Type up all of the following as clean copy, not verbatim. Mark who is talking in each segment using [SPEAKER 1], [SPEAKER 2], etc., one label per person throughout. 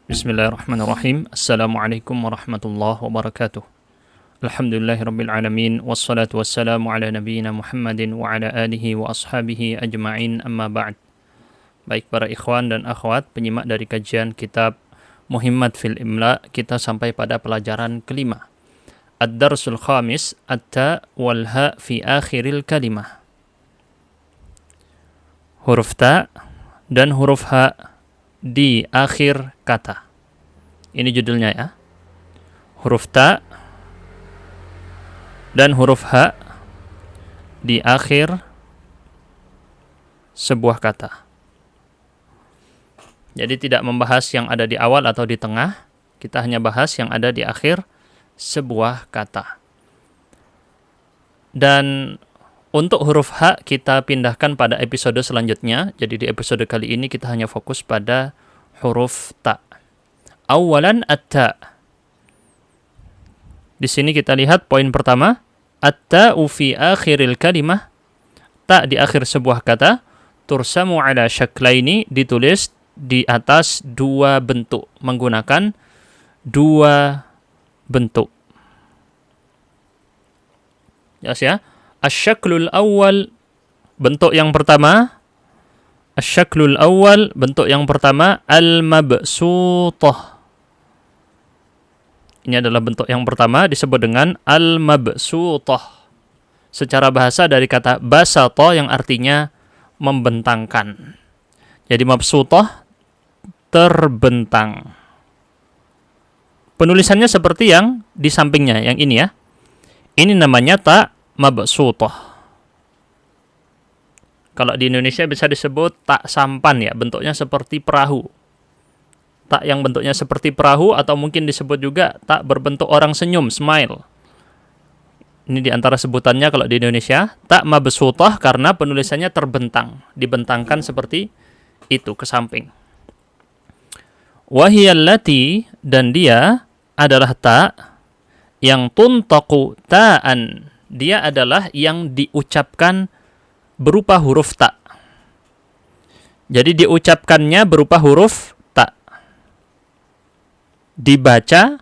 [SPEAKER 1] Bismillahirrahmanirrahim. Assalamualaikum warahmatullahi wabarakatuh. Alhamdulillahirabbil alamin wassalatu wassalamu ala nabiyyina Muhammadin wa ala alihi wa ashabihi ajma'in amma ba'd. Baik para ikhwan dan akhwat penyimak dari kajian kitab Muhimmat fil Imla, kita sampai pada pelajaran kelima. Ad-Darsul Khamis, At-Ta wal Ha fi akhiril kalimah. Huruf ta dan huruf ha di akhir kata. Ini judulnya ya. Huruf ta dan huruf ha di akhir sebuah kata. Jadi tidak membahas yang ada di awal atau di tengah, kita hanya bahas yang ada di akhir sebuah kata. Dan untuk huruf ha kita pindahkan pada episode selanjutnya. Jadi di episode kali ini kita hanya fokus pada huruf ta. Awalan at-ta. Di sini kita lihat poin pertama, at-ta'u fi akhiril kalimah. Ta di akhir sebuah kata, tursamu ala syaklaini, ditulis di atas dua bentuk, menggunakan dua bentuk. Jelas ya? Asyaklul awal, bentuk yang pertama. Asyaklul awal, bentuk yang pertama, al-mabsutah. Ini adalah bentuk yang pertama, disebut dengan al-mabsutah. Secara bahasa dari kata basata yang artinya membentangkan. Jadi mabsutah, terbentang. Penulisannya seperti yang di sampingnya, yang ini ya. Ini namanya ta mabsutah. Kalau di Indonesia bisa disebut tak sampan ya, bentuknya seperti perahu. Tak yang bentuknya seperti perahu, atau mungkin disebut juga tak berbentuk orang senyum, smile. Ini di antara sebutannya kalau di Indonesia. Tak mabsutah karena penulisannya terbentang, dibentangkan seperti itu ke samping. Wahiyallati, dan dia adalah ta yang tuntaqu ta'an. Dia adalah yang diucapkan berupa huruf ta. Jadi diucapkannya berupa huruf ta. Dibaca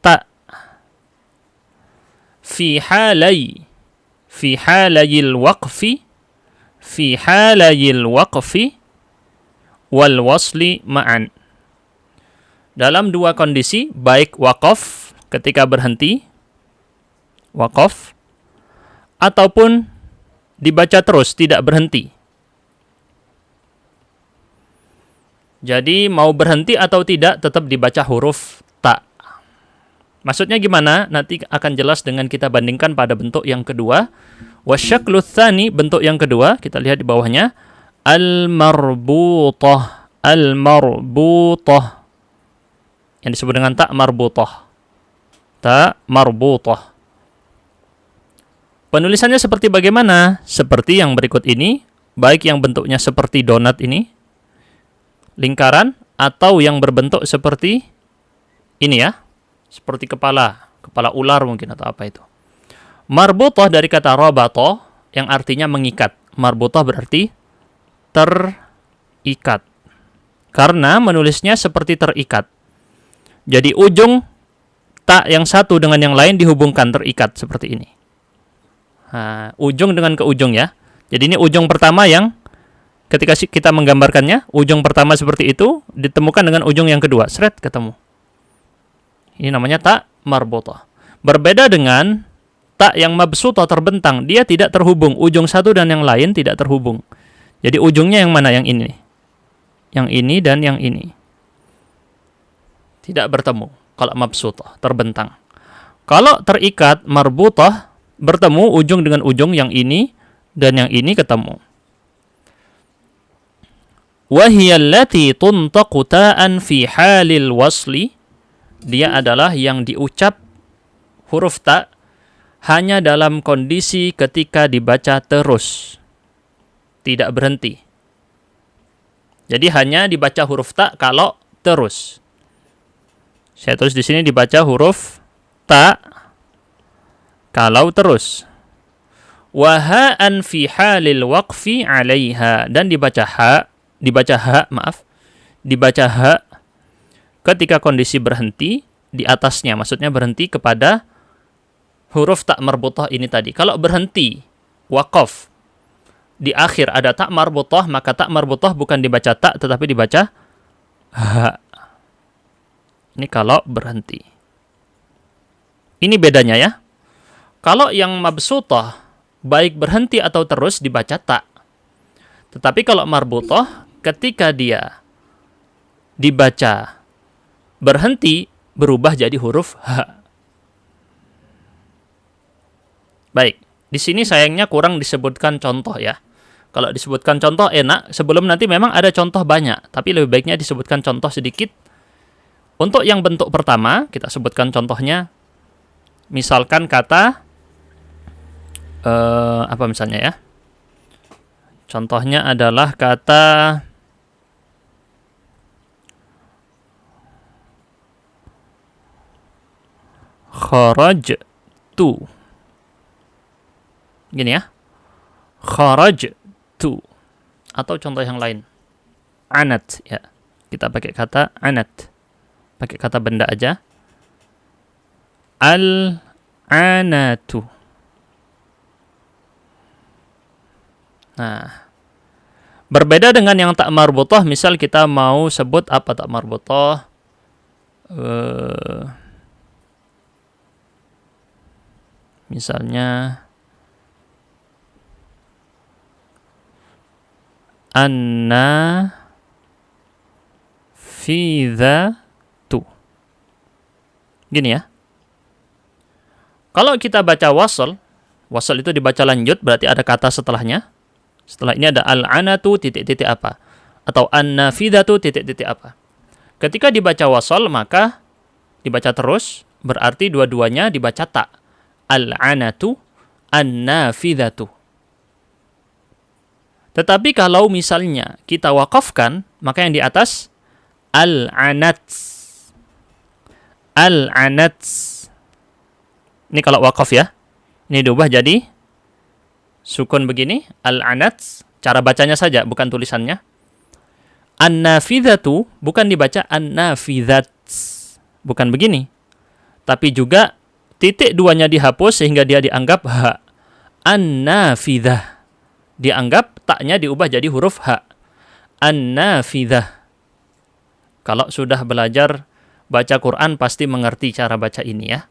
[SPEAKER 1] ta. Fi halayil waqfi wal wasli ma'an. Dalam dua kondisi, baik waqaf ketika berhenti, waqaf, ataupun dibaca terus, tidak berhenti. Jadi mau berhenti atau tidak, tetap dibaca huruf ta. Maksudnya gimana? Nanti akan jelas dengan kita bandingkan pada bentuk yang kedua. Wasyaklu tsani, bentuk yang kedua, kita lihat di bawahnya. Al-marbutah. Al-marbutah. Yang disebut dengan ta marbutah. Ta marbutah. Penulisannya seperti bagaimana? Seperti yang berikut ini, baik yang bentuknya seperti donat ini, lingkaran, atau yang berbentuk seperti ini ya, seperti kepala ular mungkin atau apa itu. Marbutah dari kata rabata yang artinya mengikat. Marbutah berarti terikat. Karena menulisnya seperti terikat. Jadi ujung tak yang satu dengan yang lain dihubungkan, terikat seperti ini. Nah, ujung dengan ke ujung ya. Jadi ini ujung pertama yang ketika kita menggambarkannya, ujung pertama seperti itu ditemukan dengan ujung yang kedua, seret ketemu. Ini namanya ta marbutah. Berbeda dengan ta yang mabsutah, terbentang, dia tidak terhubung, ujung satu dan yang lain tidak terhubung. Jadi ujungnya yang mana? Yang ini. Yang ini dan yang ini. Tidak bertemu kalau mabsutah, terbentang. Kalau terikat, marbutah, bertemu ujung dengan ujung, yang ini dan yang ini ketemu. Wahiyallati tuntaqu ta'an fi halil wasli. Dia adalah yang diucap huruf ta hanya dalam kondisi ketika dibaca terus, tidak berhenti. Jadi hanya dibaca huruf ta kalau terus. Saya tulis di sini dibaca huruf ta kalau terus. Waha'an fi halil waqfi 'alaiha, dan dibaca ha ketika kondisi berhenti di atasnya, maksudnya berhenti kepada huruf tak marbutah ini tadi. Kalau berhenti waqaf di akhir ada tak marbutah, maka tak marbutah bukan dibaca tak tetapi dibaca ha. Ini kalau berhenti. Ini bedanya ya. Kalau yang mabsutah baik berhenti atau terus dibaca tak. Tetapi kalau marbutah ketika dia dibaca berhenti berubah jadi huruf ha. Baik, di sini sayangnya kurang disebutkan contoh ya. Kalau disebutkan contoh enak, sebelum nanti memang ada contoh banyak, tapi lebih baiknya disebutkan contoh sedikit. Untuk yang bentuk pertama, kita sebutkan contohnya. Misalkan kata apa misalnya ya? Contohnya adalah kata kharajtu. Gini ya. Kharajtu. Atau contoh yang lain. Anat ya. Kita pakai kata anat. Pakai kata benda aja. Al-anatu. Nah, berbeda dengan yang tak marbutah, misal kita mau sebut apa tak marbutah? Misalnya an-nafidhatu. Gini ya. Kalau kita baca wasl itu dibaca lanjut, berarti ada kata setelahnya. Setelah ini ada al-anatu titik-titik apa. Atau an-nafidhatu titik-titik apa. Ketika dibaca wasl, maka dibaca terus, berarti dua-duanya dibaca tak. Al-anatu, an-nafidhatu. Tetapi kalau misalnya kita wakafkan, maka yang di atas al-anats. Al-anats. Ini kalau wakaf ya. Ini diubah jadi sukun begini, al-anats. Cara bacanya saja, bukan tulisannya. An-nafidhatu bukan dibaca an-nafidhats. Bukan begini. Tapi juga titik duanya dihapus sehingga dia dianggap ha. An-nafidhah. Dianggap taknya diubah jadi huruf ha. An-nafidhah. Kalau sudah belajar baca Quran pasti mengerti cara baca ini ya.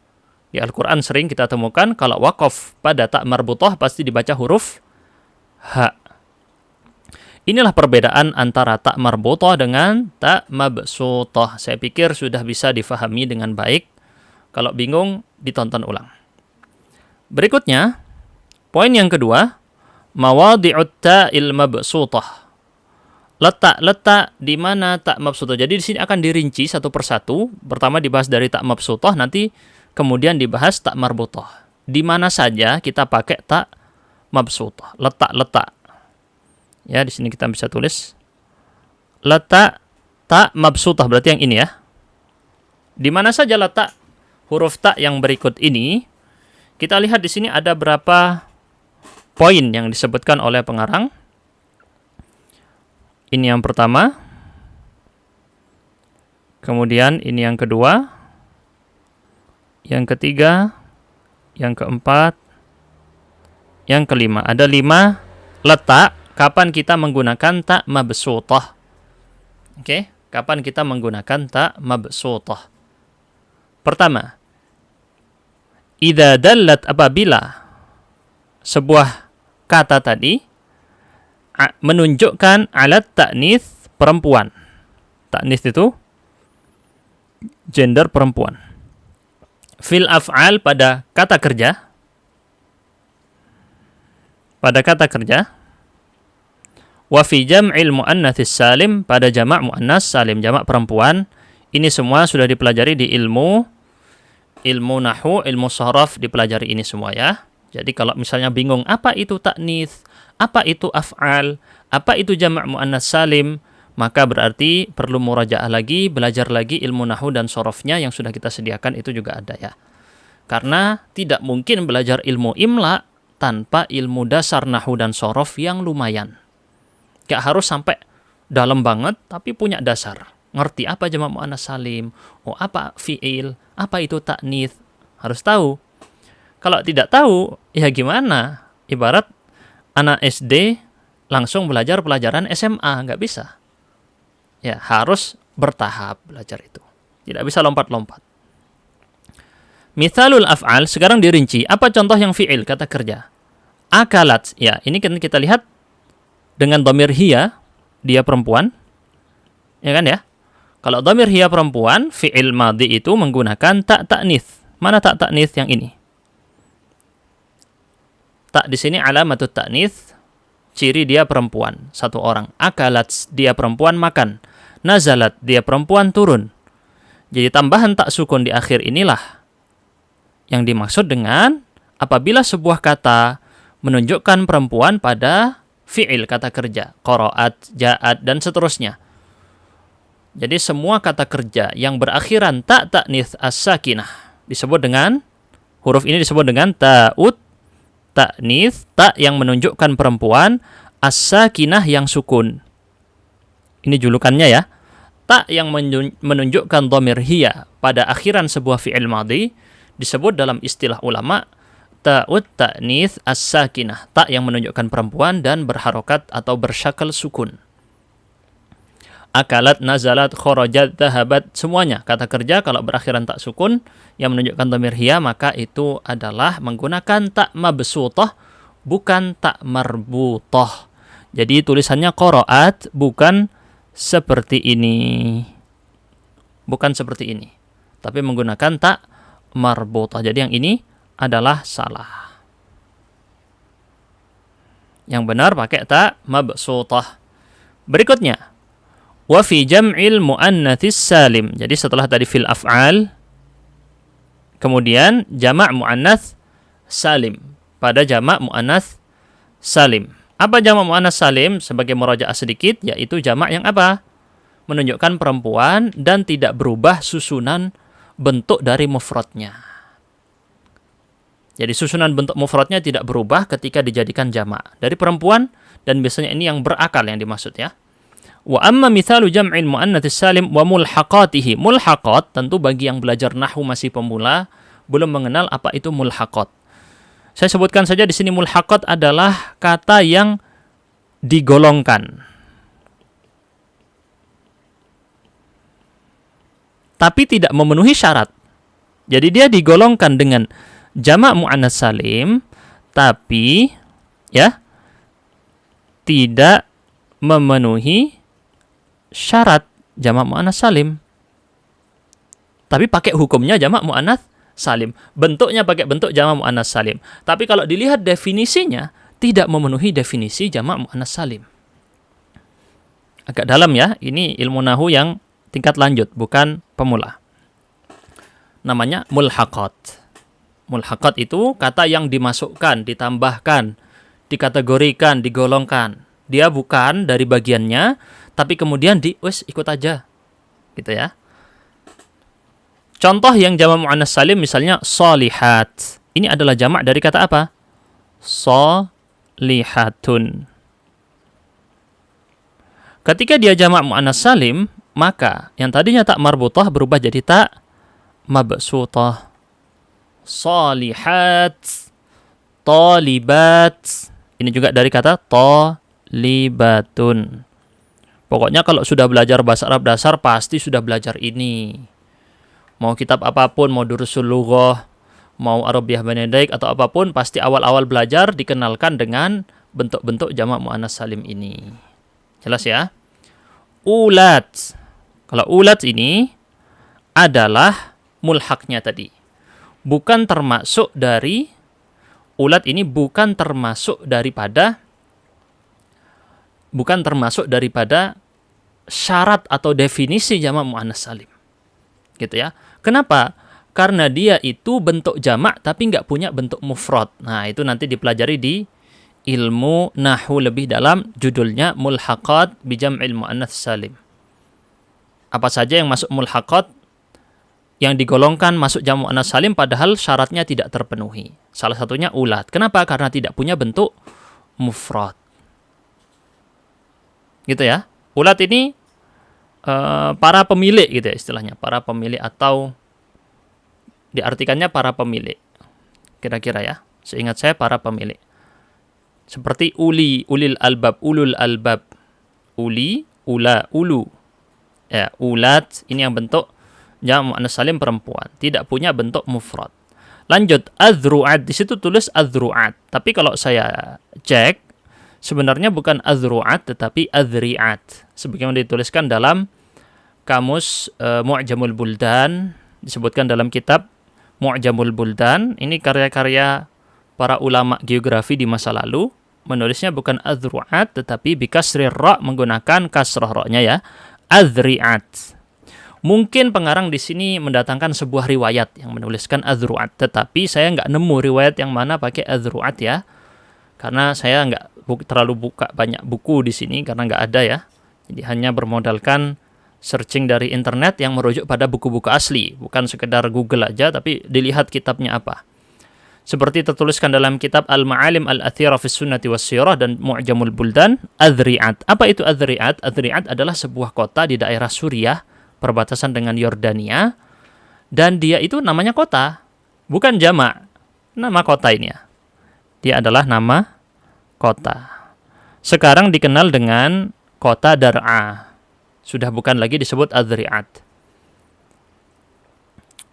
[SPEAKER 1] Di Al-Quran sering kita temukan kalau wakaf pada tak marbutah pasti dibaca huruf ha. Inilah perbedaan antara tak marbutah dengan tak mabsutah. Saya pikir sudah bisa difahami dengan baik. Kalau bingung, ditonton ulang. Berikutnya, poin yang kedua, mawadhi'ut ta'il mabsutah. Letak-letak di mana tak mabsutah. Jadi di sini akan dirinci satu persatu. Pertama dibahas dari tak mabsutah, nanti kemudian dibahas tak marbutah. Di mana saja kita pakai tak mabsutah. Letak-letak. Ya, di sini kita bisa tulis letak tak mabsutah, berarti yang ini ya. Di mana saja letak huruf tak yang berikut ini? Kita lihat di sini ada berapa poin yang disebutkan oleh pengarang. Ini yang pertama. Kemudian ini yang kedua. Yang ketiga, yang keempat, yang kelima. Ada 5 letak kapan kita menggunakan tak mabsutah. Oke, kapan kita menggunakan tak mabsutah. Pertama, idza dallat, apabila sebuah kata tadi menunjukkan alat ta'nits perempuan. Ta'nits itu gender perempuan. Fil af'al, pada kata kerja. Pada kata kerja. Wa fi jam'il muannatsis salim, pada jamak muannas salim, jamak perempuan. Ini semua sudah dipelajari di ilmu nahwu, ilmu sharaf, dipelajari ini semua ya. Jadi kalau misalnya bingung apa itu ta'nits, apa itu af'al, apa itu jamak muannas salim, maka berarti perlu murajaah lagi, belajar lagi ilmu nahwu dan sharafnya yang sudah kita sediakan itu juga ada ya. Karena tidak mungkin belajar ilmu imla tanpa ilmu dasar nahwu dan sharaf yang lumayan. Gak harus sampai dalam banget, tapi punya dasar. ngerti apa jamak muannats salim, apa fi'il, apa itu ta'nits, harus tahu. Kalau tidak tahu, ya gimana? Ibarat anak SD langsung belajar pelajaran SMA, nggak bisa. Ya, harus bertahap belajar itu. Tidak bisa lompat-lompat. Mithalul af'al, sekarang dirinci. Apa contoh yang fi'il, kata kerja? Akalat, ya ini kan kita lihat dengan dhamir hiya, dia perempuan. Ya kan ya? Kalau dhamir hiya perempuan, fi'il madhi itu menggunakan tak ta'nits. Mana tak ta'nits yang ini? Tak di sini alamatut ta'nits, ciri dia perempuan, satu orang. Akalat, dia perempuan makan. Nazalat, dia perempuan turun. Jadi tambahan tak sukun di akhir inilah yang dimaksud dengan apabila sebuah kata menunjukkan perempuan pada fi'il, kata kerja, qara'at, ja'at, dan seterusnya. Jadi semua kata kerja yang berakhiran tak ta'nits as-sakinah disebut dengan, huruf ini disebut dengan ta'ut ta'nits, tak yang menunjukkan perempuan, as-sakinah yang sukun. Ini julukannya ya. Tak yang menunjukkan dhamir hiya pada akhiran sebuah fi'il madhi disebut dalam istilah ulama ta'ut ta'nits as-sakinah, tak yang menunjukkan perempuan dan berharokat atau bersyakal sukun. Akalat, nazalat, kharajat, dhahabat, semuanya kata kerja kalau berakhiran tak sukun yang menunjukkan dhamir hiya, maka itu adalah menggunakan tak mabsutah, bukan tak marbutah. Jadi tulisannya qara'at, bukan seperti ini. Bukan seperti ini. Tapi menggunakan tak marbutah. Jadi yang ini adalah salah. Yang benar pakai tak mabsutah. Berikutnya, wa fi jam'il muannatsis salim. Jadi setelah tadi fil af'al, kemudian jamak muannats salim. Pada jamak muannats salim. Apa jamak muannats salim? Sebagai murajaah sedikit, yaitu jamak yang apa? Menunjukkan perempuan dan tidak berubah susunan bentuk dari mufradnya. Jadi susunan bentuk mufradnya tidak berubah ketika dijadikan jamak. Dari perempuan, dan biasanya ini yang berakal yang dimaksud ya. Wa amma mithalu jam'il muannatsis salim wa mulhaqatihi. Mulhaqat, tentu bagi yang belajar nahwu masih pemula belum mengenal apa itu mulhaqat. Saya sebutkan saja di sini mulhaqat adalah kata yang digolongkan. Tapi tidak memenuhi syarat. Jadi dia digolongkan dengan jamak muannats salim tapi ya tidak memenuhi syarat jamak muannats salim. Tapi pakai hukumnya jamak muannats salim. Bentuknya pakai bentuk jamak muannats salim. Tapi kalau dilihat definisinya, tidak memenuhi definisi jamak muannats salim. Agak dalam ya, ini ilmu nahwu yang tingkat lanjut, bukan pemula. Namanya mulhaqat. Mulhaqat itu kata yang dimasukkan, ditambahkan, dikategorikan, digolongkan. Dia bukan dari bagiannya, tapi kemudian ikut aja. Gitu ya. Contoh yang jamak muannats salim misalnya shalihat. Ini adalah jamak dari kata apa? Shalihatun. Ketika dia jamak muannats salim, maka yang tadinya tak marbutah berubah jadi tak mabsutah. Shalihat, talibat. Ini juga dari kata talibatun. Pokoknya kalau sudah belajar bahasa Arab dasar pasti sudah belajar ini. Mau kitab apapun, mau durusul lughah, mau Arabiah Benedict atau apapun, pasti awal-awal belajar dikenalkan dengan bentuk-bentuk jamak muannats salim ini. Jelas ya? Ulat. Kalau ulat ini adalah mulhaqnya tadi. Bukan termasuk dari, ulat ini bukan termasuk daripada syarat atau definisi jamak muannats salim. Gitu ya. Kenapa? Karena dia itu bentuk jamak tapi nggak punya bentuk mufrad. Nah, itu nanti dipelajari di ilmu nahwu lebih dalam, judulnya mulhaqat bi jam'il muannats salim. Apa saja yang masuk mulhaqat yang digolongkan masuk jamak muannats salim padahal syaratnya tidak terpenuhi. Salah satunya ulat. Kenapa? Karena tidak punya bentuk mufrad. Gitu ya. Ulat ini para pemilik gitu ya istilahnya, para pemilik atau diartikannya para pemilik. Kira-kira ya, seingat saya para pemilik. Seperti ulil albab, ulul albab. Uli, ula, ulu. Ya, ulat ini yang bentuk jamak muannas salim perempuan, tidak punya bentuk mufrad. Lanjut, azru'at, di situ tulis azru'at. Tapi kalau saya cek sebenarnya bukan azru'at tetapi azri'at. Sebagaimana dituliskan dalam kamus Mu'jamul Buldan, disebutkan dalam kitab Mu'jamul Buldan. Ini karya-karya para ulama geografi di masa lalu. Menulisnya bukan azru'at tetapi bikasrir ra, menggunakan kasrah ra-nya ya. Azri'at. Mungkin pengarang di sini mendatangkan sebuah riwayat yang menuliskan azru'at, tetapi saya nggak nemu riwayat yang mana pakai azru'at ya. Karena saya nggak terlalu buka banyak buku di sini karena nggak ada ya. Jadi hanya bermodalkan searching dari internet yang merujuk pada buku-buku asli, bukan sekedar Google aja tapi dilihat kitabnya apa. Seperti tertuliskan dalam kitab Al-Ma'alim Al-Athira fi Sunnati was Sirah dan Mu'jamul Buldan, Azri'at. Apa itu Azri'at? Azri'at adalah sebuah kota di daerah Suriah, perbatasan dengan Yordania, dan dia itu namanya kota, bukan jamak. Nama kota ini ya. Dia adalah nama kota. Sekarang dikenal dengan kota Dar'a. Sudah bukan lagi disebut Azri'at.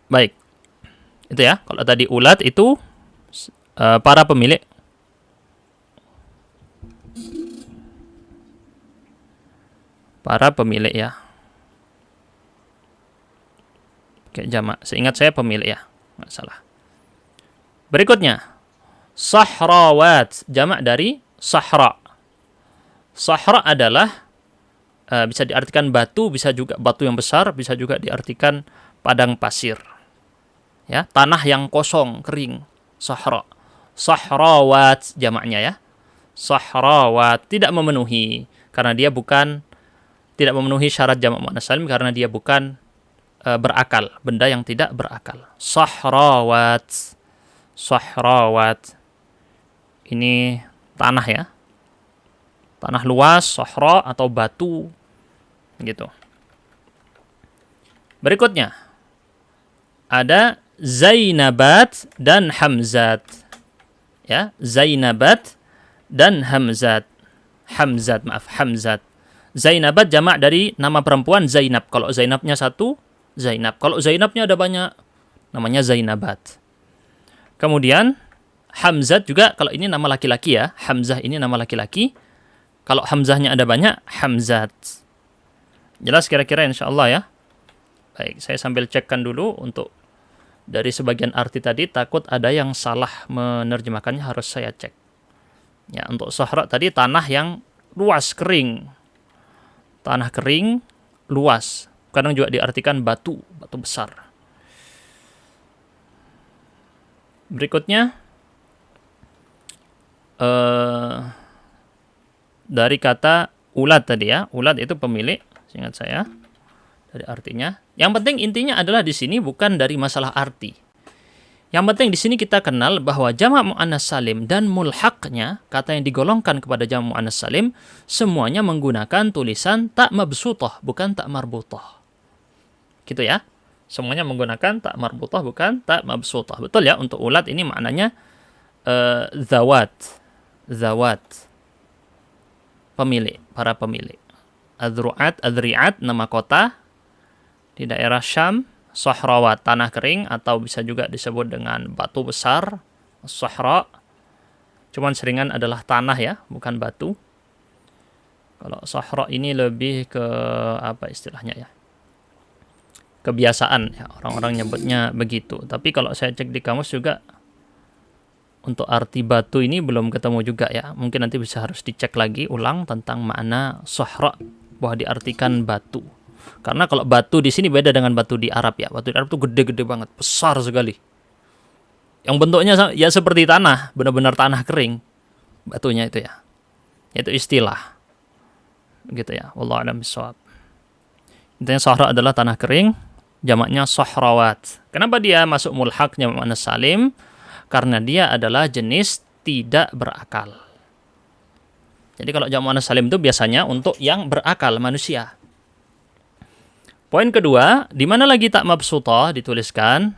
[SPEAKER 1] Baik. Itu ya. Kalau tadi ulat itu para pemilik. Para pemilik ya. Oke, jamak. Seingat saya pemilik ya. Nggak salah. Berikutnya. Sahrawat. Jamak dari sahra. Sahra adalah bisa diartikan batu, bisa juga batu yang besar, bisa juga diartikan padang pasir. Ya, tanah yang kosong, kering. Sahra. Sahrawat jamaknya ya. Sahrawat tidak memenuhi karena dia bukan tidak memenuhi syarat jamak muannas salim karena dia bukan berakal, benda yang tidak berakal. Sahrawat. Sahrawat. Ini tanah ya. Tanah luas, sahra atau batu gitu. Berikutnya ada Zainabat dan Hamzat. Ya, Zainabat dan Hamzat. Hamzat. Zainabat jamak dari nama perempuan Zainab. Kalau Zainabnya satu, Zainab. Kalau Zainabnya ada banyak, namanya Zainabat. Kemudian Hamzat juga, kalau ini nama laki-laki ya. Hamzah ini nama laki-laki. Kalau Hamzahnya ada banyak, Hamzat. Jelas kira-kira insyaallah ya. Baik, saya sambil cekkan dulu untuk dari sebagian arti tadi, takut ada yang salah menerjemahkannya, harus saya cek. Ya, untuk sahra tadi tanah yang luas, kering. Tanah kering, luas. Kadang juga diartikan batu, batu besar. Berikutnya, dari kata ulat tadi ya. Ulat itu pemilik, seingat saya. Dari artinya. Yang penting intinya adalah di sini bukan dari masalah arti. Yang penting di sini kita kenal bahwa jamak muannas salim dan mulhaqnya, kata yang digolongkan kepada jamak muannas salim, semuanya menggunakan tulisan tak mabsutah, bukan tak marbutah. Gitu ya. Semuanya menggunakan tak marbutah, bukan tak mabsutah. Betul ya, untuk ulat ini maknanya zawat. Zawat. Pemilik, para pemilik. Adri'at, nama kota di daerah Syam. Sahrawat, tanah kering, atau bisa juga disebut dengan batu besar, sahra. Cuman seringan adalah tanah ya, bukan batu. Kalau sahra ini lebih ke apa istilahnya ya? Kebiasaan ya, orang-orang nyebutnya begitu. Tapi kalau saya cek di kamus juga untuk arti batu ini belum ketemu juga ya. Mungkin nanti bisa harus dicek lagi ulang tentang makna sahra, bahwa diartikan batu. Karena kalau batu di sini beda dengan batu di Arab ya. Batu di Arab itu gede-gede banget, besar sekali. Yang bentuknya ya seperti tanah, benar-benar tanah kering. Batunya itu ya. Itu istilah. Gitu ya. Wallahu a'lam bishawab. Intinya sahra adalah tanah kering, jamaknya sahrawat. Kenapa dia masuk mulhaq jamak muannas salim? Karena dia adalah jenis tidak berakal. Jadi kalau jamak muannas salim itu biasanya untuk yang berakal, manusia. Poin kedua, di mana lagi tak mabsutah dituliskan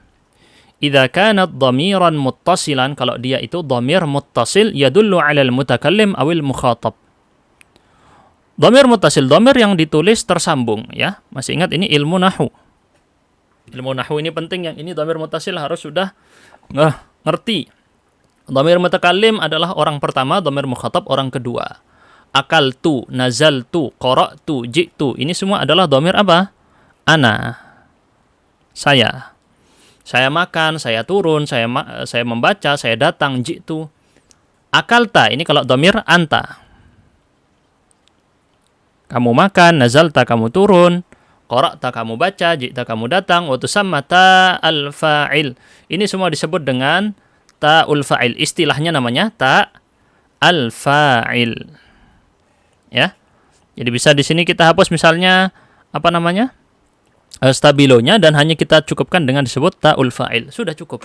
[SPEAKER 1] idza kanat dhamiran muttasilan, kalau dia itu dhamir muttasil yadullu 'ala al-mutakallim awil mukhatab. Dhamir muttasil, dhamir yang ditulis tersambung ya. Masih ingat ini ilmu nahwu. Ilmu nahwu ini penting, yang ini dhamir muttasil harus sudah ngerti. Dhamir mutakallim adalah orang pertama, dhamir mukhatab orang kedua. Akaltu, nazaltu, qara'tu, ji'tu. Ini semua adalah dhamir apa? Ana, saya. Saya makan, saya turun, saya membaca, saya datang, jitu. Akalta, ini kalau dhamir anta. Kamu makan, nazalta, kamu turun, qara'ta, kamu baca, jita, kamu datang, wa tusamma ta'al fa'il. Ini semua disebut dengan ta'ul fa'il. Istilahnya namanya ta'al fa'il. Ya. Jadi bisa di sini kita hapus misalnya apa namanya? Stabilonya, dan hanya kita cukupkan dengan disebut ta'ul fa'il. Sudah cukup.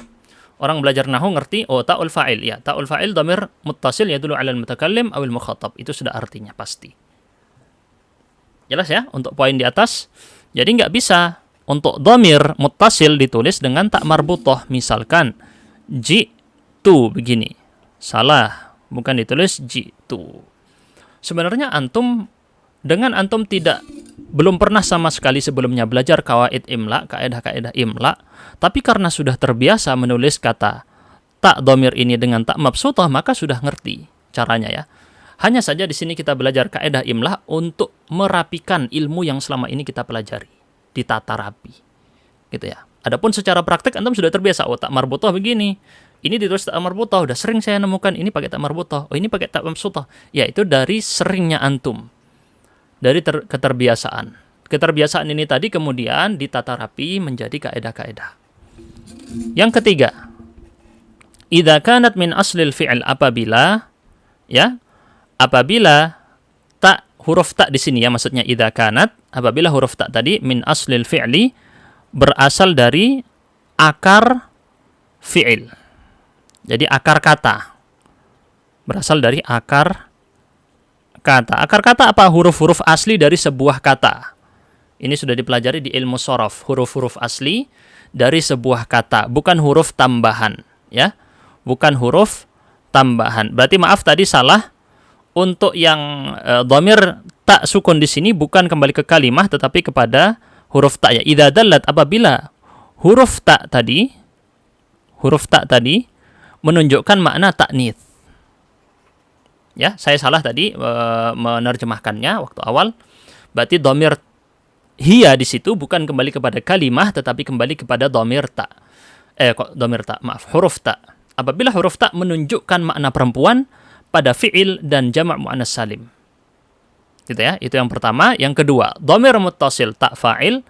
[SPEAKER 1] Orang belajar nahwu ngerti, oh ta'ul fa'il. Ya, ta'ul fa'il dhamir muttasil yadullu 'alal mutakallim awil mukhatab. Itu sudah artinya pasti. Jelas ya untuk poin di atas. Jadi nggak bisa untuk dhamir muttasil ditulis dengan tak marbutah. Misalkan ji'tu begini. Salah, bukan ditulis ji'tu. Sebenarnya dengan antum belum pernah sama sekali sebelumnya belajar kawaid imla, kaidah-kaidah imla, tapi karena sudah terbiasa menulis kata tak dhamir ini dengan tak mabsutah, maka sudah ngerti caranya ya. Hanya saja di sini kita belajar kaidah imla untuk merapikan ilmu yang selama ini kita pelajari, ditata rapi. Gitu ya. Adapun secara praktek antum sudah terbiasa, oh tak marbutah begini. Ini ditulis tak marbutah, udah sering saya nemukan ini pakai tak marbutah. Oh ini pakai tak mabsutah. Ya itu dari seringnya antum. Dari keterbiasaan. Keterbiasaan ini tadi kemudian ditata rapi menjadi kaidah-kaidah. Yang ketiga, idza kanat min aslil fi'il, apabila huruf tak di sini ya, maksudnya idza kanat, apabila huruf tak tadi min aslil fi'li, berasal dari akar fi'il. Jadi akar kata. Berasal dari akar kata. Akar kata apa? Huruf-huruf asli dari sebuah kata. Ini sudah dipelajari di ilmu shorof. Huruf-huruf asli dari sebuah kata, bukan huruf tambahan, ya. Bukan huruf tambahan. Berarti maaf tadi salah. Untuk yang dhamir tak sukun di sini bukan kembali ke kalimah tetapi kepada huruf tak ya. Idza dallat, apabila huruf tak tadi menunjukkan makna ta'nits. Ya, saya salah tadi menerjemahkannya waktu awal. Berarti dhamir hiya di situ bukan kembali kepada kalimah tetapi kembali kepada huruf ta. Apabila huruf ta menunjukkan makna perempuan pada fi'il dan jamak muannas salim. Gitu ya, itu yang pertama. Yang kedua, dhamir muttasil ta fa'il.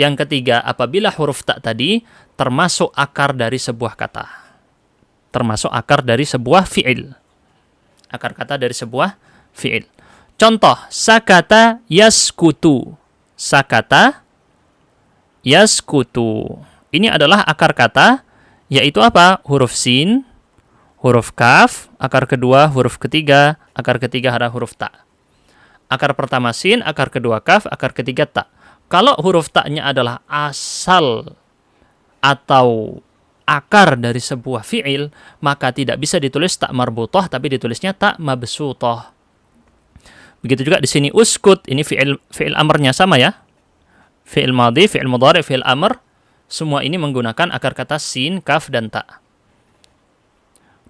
[SPEAKER 1] Yang ketiga, apabila huruf ta tadi termasuk akar dari sebuah kata. Termasuk akar dari sebuah fi'il. Akar kata dari sebuah fi'il. Contoh, sakata yaskutu. Sakata yaskutu. Ini adalah akar kata, yaitu apa? Huruf sin, huruf kaf, akar kedua, huruf ketiga, akar ketiga ada huruf ta. Akar pertama sin, akar kedua kaf, akar ketiga ta. Kalau huruf ta-nya adalah asal atau akar dari sebuah fi'il, maka tidak bisa ditulis tak marbutah, tapi ditulisnya tak mabsutah. Begitu juga di sini uskut, ini fi'il amrnya sama ya. Fi'il madhi, fi'il mudhari, fi'il amr, semua ini menggunakan akar kata sin, kaf, dan ta.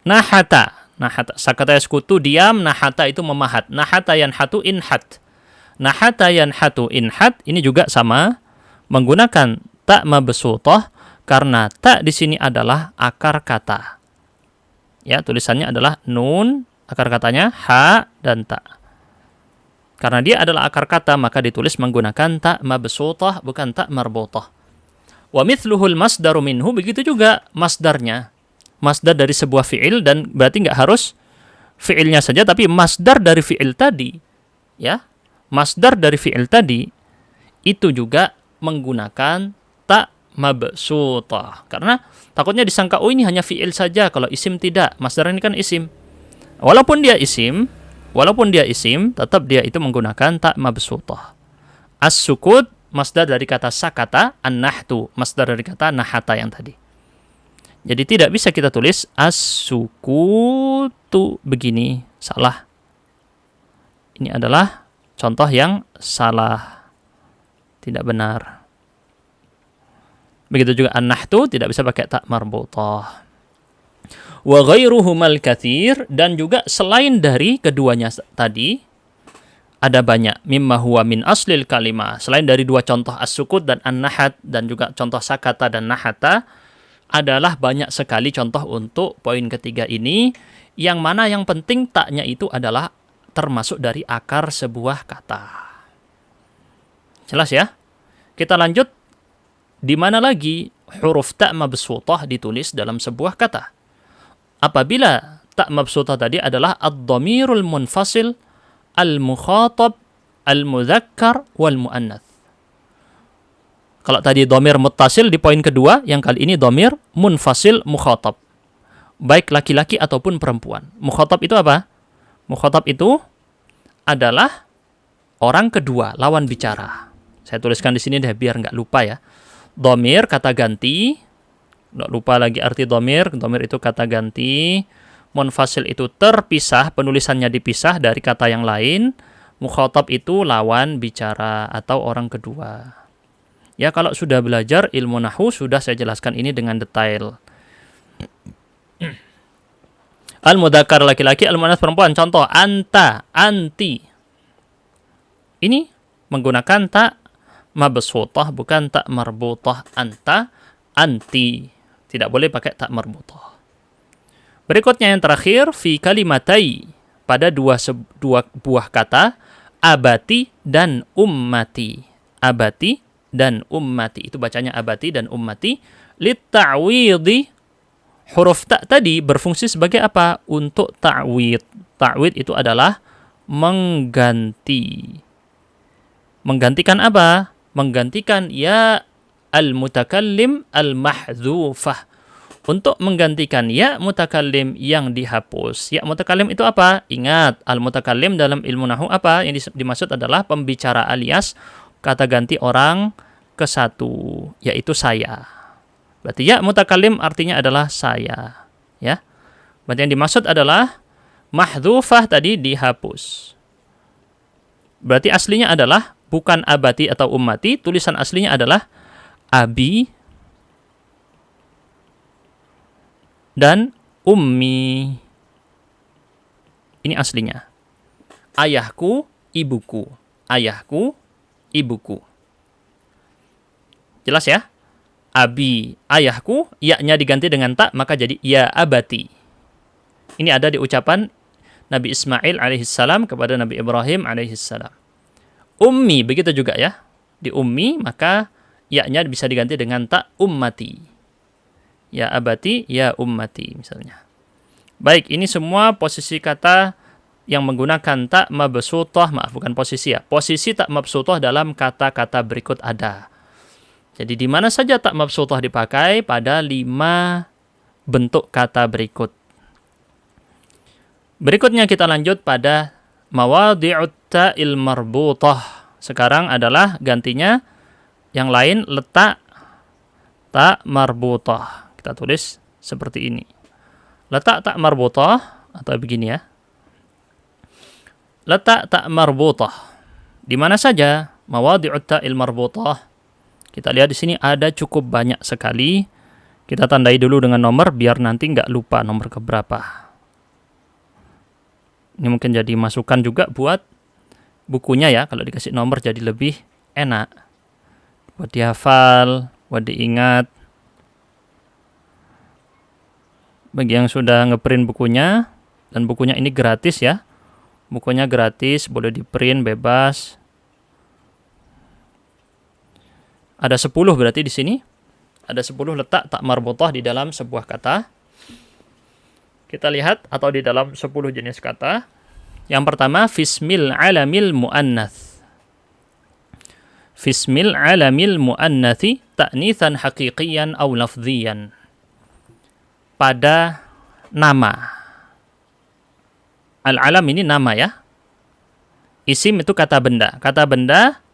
[SPEAKER 1] Nahata, sakata yaskutu diam, nahata itu memahat. Nahata yanhatu inhat. Nahata yanhatu inhat, ini juga sama menggunakan tak mabsutah karena tak di sini adalah akar kata. Ya, tulisannya adalah nun, akar katanya ha dan ta. Karena dia adalah akar kata, maka ditulis menggunakan tak mabsutah bukan tak marbutah. Wa mithluhul masdaru minhu, begitu juga masdarnya. Masdar dari sebuah fi'il, dan berarti nggak harus fi'ilnya saja, tapi masdar dari fi'il tadi, ya, masdar dari fi'il tadi itu juga menggunakan tak mabsutah. Karena takutnya disangka, oh ini hanya fi'il saja, kalau isim tidak. Masdar ini kan isim. Walaupun dia isim, tetap dia itu menggunakan tak mabsutah. As-sukut masdar dari kata sakata, an-nahtu, masdar dari kata nahata yang tadi. Jadi tidak bisa kita tulis as-sukutu begini, salah. Ini adalah contoh yang salah, tidak benar. Begitu juga an-nahtu tidak bisa pakai ta marbutah. Wa ghairuhumal katsir, dan juga selain dari keduanya tadi ada banyak, mimma huwa min aslil kalimah, selain dari dua contoh as-sukut dan an-nahat dan juga contoh sakata dan nahata, adalah banyak sekali contoh untuk poin ketiga ini, yang mana yang penting taknya itu adalah termasuk dari akar sebuah kata. Jelas ya? Kita lanjut. Di mana lagi huruf ta mabsutah ditulis dalam sebuah kata? Apabila ta mabsutah tadi adalah ad-dhamirul munfasil al-mukhatab al-mudzakkar wal muannats. Kalau tadi dhamir muttasil di poin kedua, yang kali ini dhamir munfasil mukhatab. Baik laki-laki ataupun perempuan. Mukhatab itu apa? Mukhatab itu adalah orang kedua, lawan bicara. Saya tuliskan di sini deh biar nggak lupa ya. Dhamir kata ganti. Nggak lupa lagi arti dhamir. Dhamir itu kata ganti. Munfasil itu terpisah, penulisannya dipisah dari kata yang lain. Mukhatab itu lawan bicara atau orang kedua. Ya, kalau sudah belajar ilmu nahwu sudah saya jelaskan ini dengan detail. Al-mudzakkar laki-laki, al-muannats perempuan. Contoh anta, anti. Ini menggunakan ta mabsutah bukan ta marbutah. Anta, anti. Tidak boleh pakai ta marbutah. Berikutnya yang terakhir fi kalimatai, pada dua buah kata abati dan ummati. Abati dan ummati, itu bacanya abati dan ummati. Lit ta'widhi, huruf ta tadi berfungsi sebagai apa? Untuk ta'wid. Ta'wid itu adalah mengganti. Menggantikan apa? Menggantikan ya al-mutakallim al-mahdzufah. Untuk menggantikan ya mutakallim yang dihapus. Ya mutakallim itu apa? Ingat, al-mutakallim dalam ilmu nahwu apa? Yang dimaksud adalah pembicara alias kata ganti orang ke satu, yaitu saya. Berarti ya mutakallim artinya adalah saya. Ya. Berarti yang dimaksud adalah mahdzufah tadi dihapus. Berarti aslinya adalah bukan abati atau ummati, tulisan aslinya adalah abi dan ummi. Ini aslinya. Ayahku, ibuku. Ayahku, ibuku. Jelas ya? Abi, ayahku, ya-nya diganti dengan tak, maka jadi ya abati. Ini ada di ucapan Nabi Ismail alaihissalam kepada Nabi Ibrahim alaihissalam. Ummi, begitu juga ya. Di ummi, maka ya-nya bisa diganti dengan tak, ummati. Ya abati, ya ummati misalnya. Baik, ini semua posisi kata yang menggunakan tak mabsutah, maaf bukan posisi ya. Posisi tak mabsutah dalam kata-kata berikut ada. Jadi di mana saja tak mabsutah dipakai? Pada 5 bentuk kata berikut. Berikutnya kita lanjut pada mawadhi'ut ta'il marbutah. Sekarang adalah gantinya yang lain, letak ta marbutah. Kita tulis seperti ini. Letak ta marbutah atau begini ya. Letak ta marbutah. Di mana saja mawadhi'ut ta'il marbutah? Kita lihat di sini ada cukup banyak sekali. Kita tandai dulu dengan nomor biar nanti nggak lupa nomor keberapa. Ini mungkin jadi masukan juga buat bukunya ya. Kalau dikasih nomor jadi lebih enak. Buat dihafal, buat diingat. Bagi yang sudah ngeprint bukunya, dan bukunya ini gratis ya. Bukunya gratis, boleh diprint bebas. Ada 10 berarti di sini. Ada 10 letak tak marbutah di dalam sebuah kata. Kita lihat, atau di dalam 10 jenis kata. Yang pertama, fismil alamil mu'annath. Fismil alamil mu'annathi ta'nithan haqiqiyan aw lafziyan. Pada nama. Al-alam ini nama ya. Isim itu kata benda. Kata benda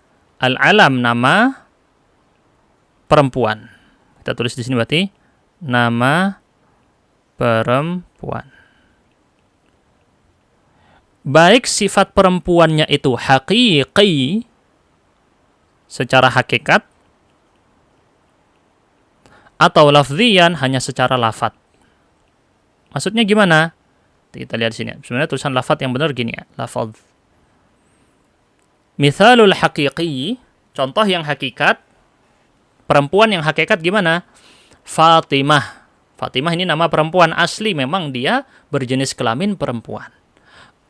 [SPEAKER 1] Al-alam nama perempuan. Kita tulis di sini berarti nama perempuan. Baik sifat perempuannya itu haqiqi secara hakikat atau lafziyan hanya secara lafat. Maksudnya gimana? Kita lihat di sini. Sebenarnya tulisan lafat yang benar gini ya, lafaz. Mithalul haqiqi, contoh yang hakikat, perempuan yang hakikat gimana? Fatimah. Fatimah ini nama perempuan asli, memang dia berjenis kelamin perempuan.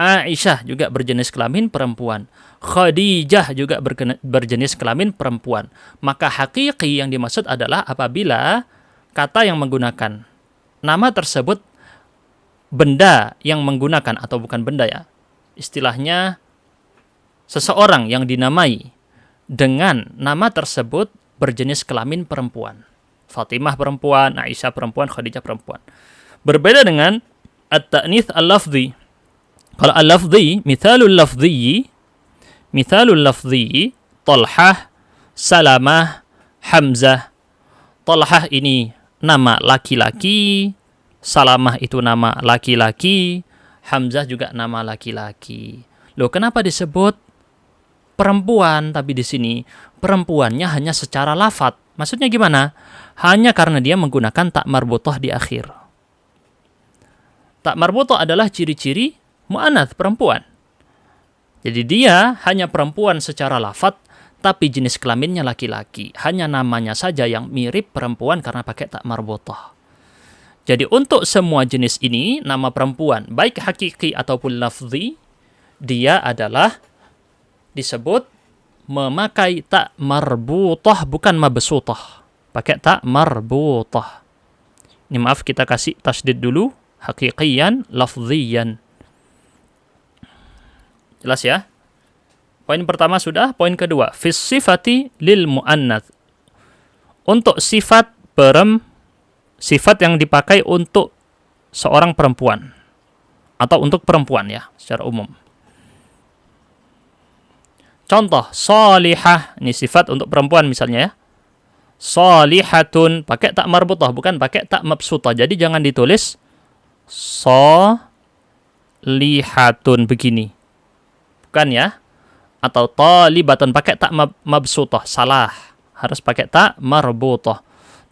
[SPEAKER 1] Aisyah juga berjenis kelamin perempuan. Khadijah juga berjenis kelamin perempuan. Maka hakiki yang dimaksud adalah apabila kata yang menggunakan nama tersebut benda yang menggunakan, atau bukan benda ya, istilahnya seseorang yang dinamai dengan nama tersebut berjenis kelamin perempuan. Fatimah perempuan, Aisyah perempuan, Khadijah perempuan. Berbeda dengan at-ta'nits al-lafzi. Kalau al-lafzi, mithalul lafzi, Talhah, Salamah, Hamzah. Talhah ini nama laki-laki, Salamah itu nama laki-laki, Hamzah juga nama laki-laki. Loh, kenapa disebut perempuan tapi di sini perempuannya hanya secara lafat? Maksudnya gimana? Hanya karena dia menggunakan tak marbutah di akhir. Tak marbutah adalah ciri-ciri mu'anats, perempuan. Jadi dia hanya perempuan secara lafat, tapi jenis kelaminnya laki-laki. Hanya namanya saja yang mirip perempuan karena pakai tak marbutah. Jadi untuk semua jenis ini, nama perempuan, baik hakiki ataupun lafzi, dia adalah disebut memakai tak marbutah, bukan mabsutah. Pakai tak marbutah. Ini maaf, kita kasih tasdid dulu. Hakikiyan, lafziyan. Jelas ya? Poin pertama sudah. Poin kedua, fis sifati lil mu'annats. Untuk sifat sifat yang dipakai untuk seorang perempuan atau untuk perempuan ya, secara umum. Contoh, salihah, ini sifat untuk perempuan misalnya ya. Salihatun, pakai tak marbutah, bukan pakai tak mabsutah. Jadi jangan ditulis salihatun begini. Bukan ya. Atau talibatun, pakai tak mabsutah, salah. Harus pakai tak marbutah.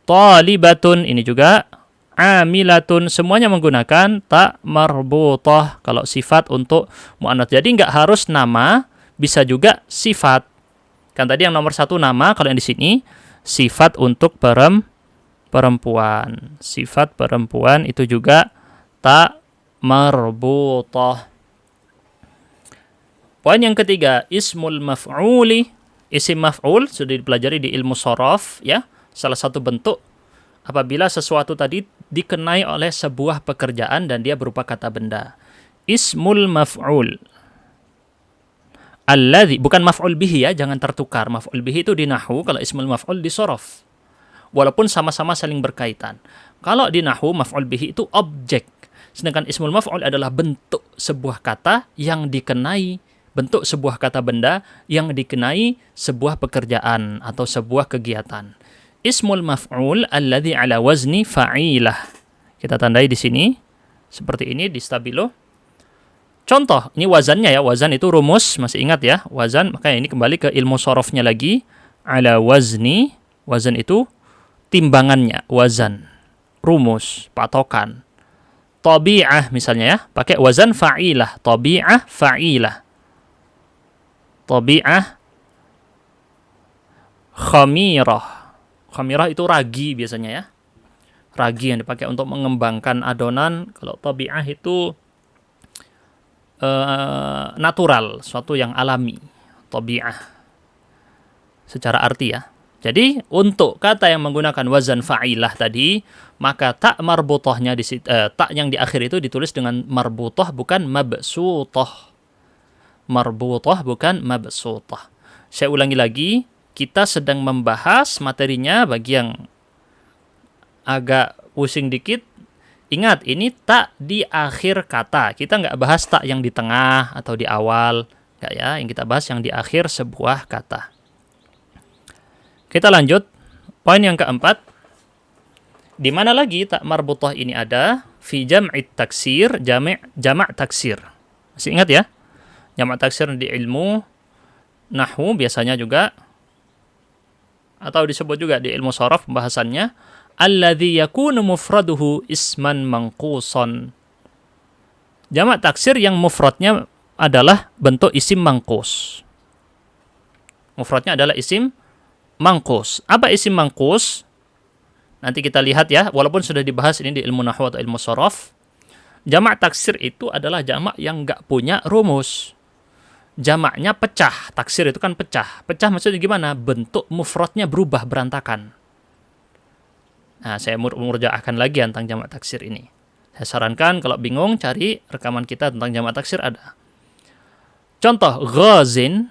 [SPEAKER 1] Talibatun, ini juga amilatun, semuanya menggunakan tak marbutah kalau sifat untuk muannats. Jadi nggak harus nama, bisa juga sifat. Kan tadi yang nomor satu nama, kalau yang di sini sifat untuk perempuan. Sifat perempuan itu juga tak marbutah. Poin yang ketiga, ismul maf'uli. Isim maf'ul sudah dipelajari di ilmu shoraf ya. Salah satu bentuk apabila sesuatu tadi dikenai oleh sebuah pekerjaan dan dia berupa kata benda. Ismul maf'ul. Alladzi, bukan maf'ul bihi ya, jangan tertukar. Maf'ul bihi itu di nahwu, kalau ismul maf'ul di shoraf. Walaupun sama-sama saling berkaitan. Kalau di nahwu, maf'ul bihi itu objek. Sedangkan ismul maf'ul adalah bentuk sebuah kata yang dikenai, bentuk sebuah kata benda yang dikenai sebuah pekerjaan atau sebuah kegiatan. Ismul maf'ul alladzi ala wazni fa'ilah. Kita tandai di sini seperti ini di stabilo. Contoh, ini wazannya ya, wazan itu rumus, masih ingat ya, wazan, makanya ini kembali ke ilmu sorofnya lagi. Ala wazni, wazan itu timbangannya, wazan, rumus, patokan. Tabi'ah misalnya ya, pakai wazan fa'ilah, tabi'ah fa'ilah. Tabi'ah khamirah. Khamirah itu ragi biasanya ya. Ragi yang dipakai untuk mengembangkan adonan. Kalau tabi'ah itu natural, suatu yang alami. Tabi'ah secara arti ya. Jadi untuk kata yang menggunakan wazan fa'ilah tadi, maka tak marbutahnya tak yang di akhir itu ditulis dengan marbutah, bukan mabsutah. Marbutah bukan mabsutah. Saya ulangi lagi, kita sedang membahas materinya. Bagi yang agak pusing dikit, ingat ini tak di akhir kata. Kita nggak bahas tak yang di tengah atau di awal, nggak ya. Yang kita bahas yang di akhir sebuah kata. Kita lanjut. Poin yang keempat. Di mana lagi tak marbutah ini ada? Fi jam'i taksir, jamak taksir. Masih ingat ya? Jamak taksir di ilmu nahwu biasanya juga, atau disebut juga di ilmu sharaf pembahasannya, alladzi yakunu mufraduhu isman manqusan. Jamak taksir yang mufradnya adalah bentuk isim mangkus. Mufradnya adalah isim mangkus. Apa isim mangkus? Nanti kita lihat ya, walaupun sudah dibahas ini di ilmu nahwu atau ilmu sharaf. Jamak taksir itu adalah jamak yang nggak punya rumus. Jamaknya pecah. Taksir itu kan pecah. Pecah maksudnya gimana? Bentuk mufradnya berubah, berantakan. Nah, saya murja'ahkan lagi tentang jamak taksir ini. Saya sarankan kalau bingung, cari rekaman kita tentang jamak taksir ada. Contoh, ghazin.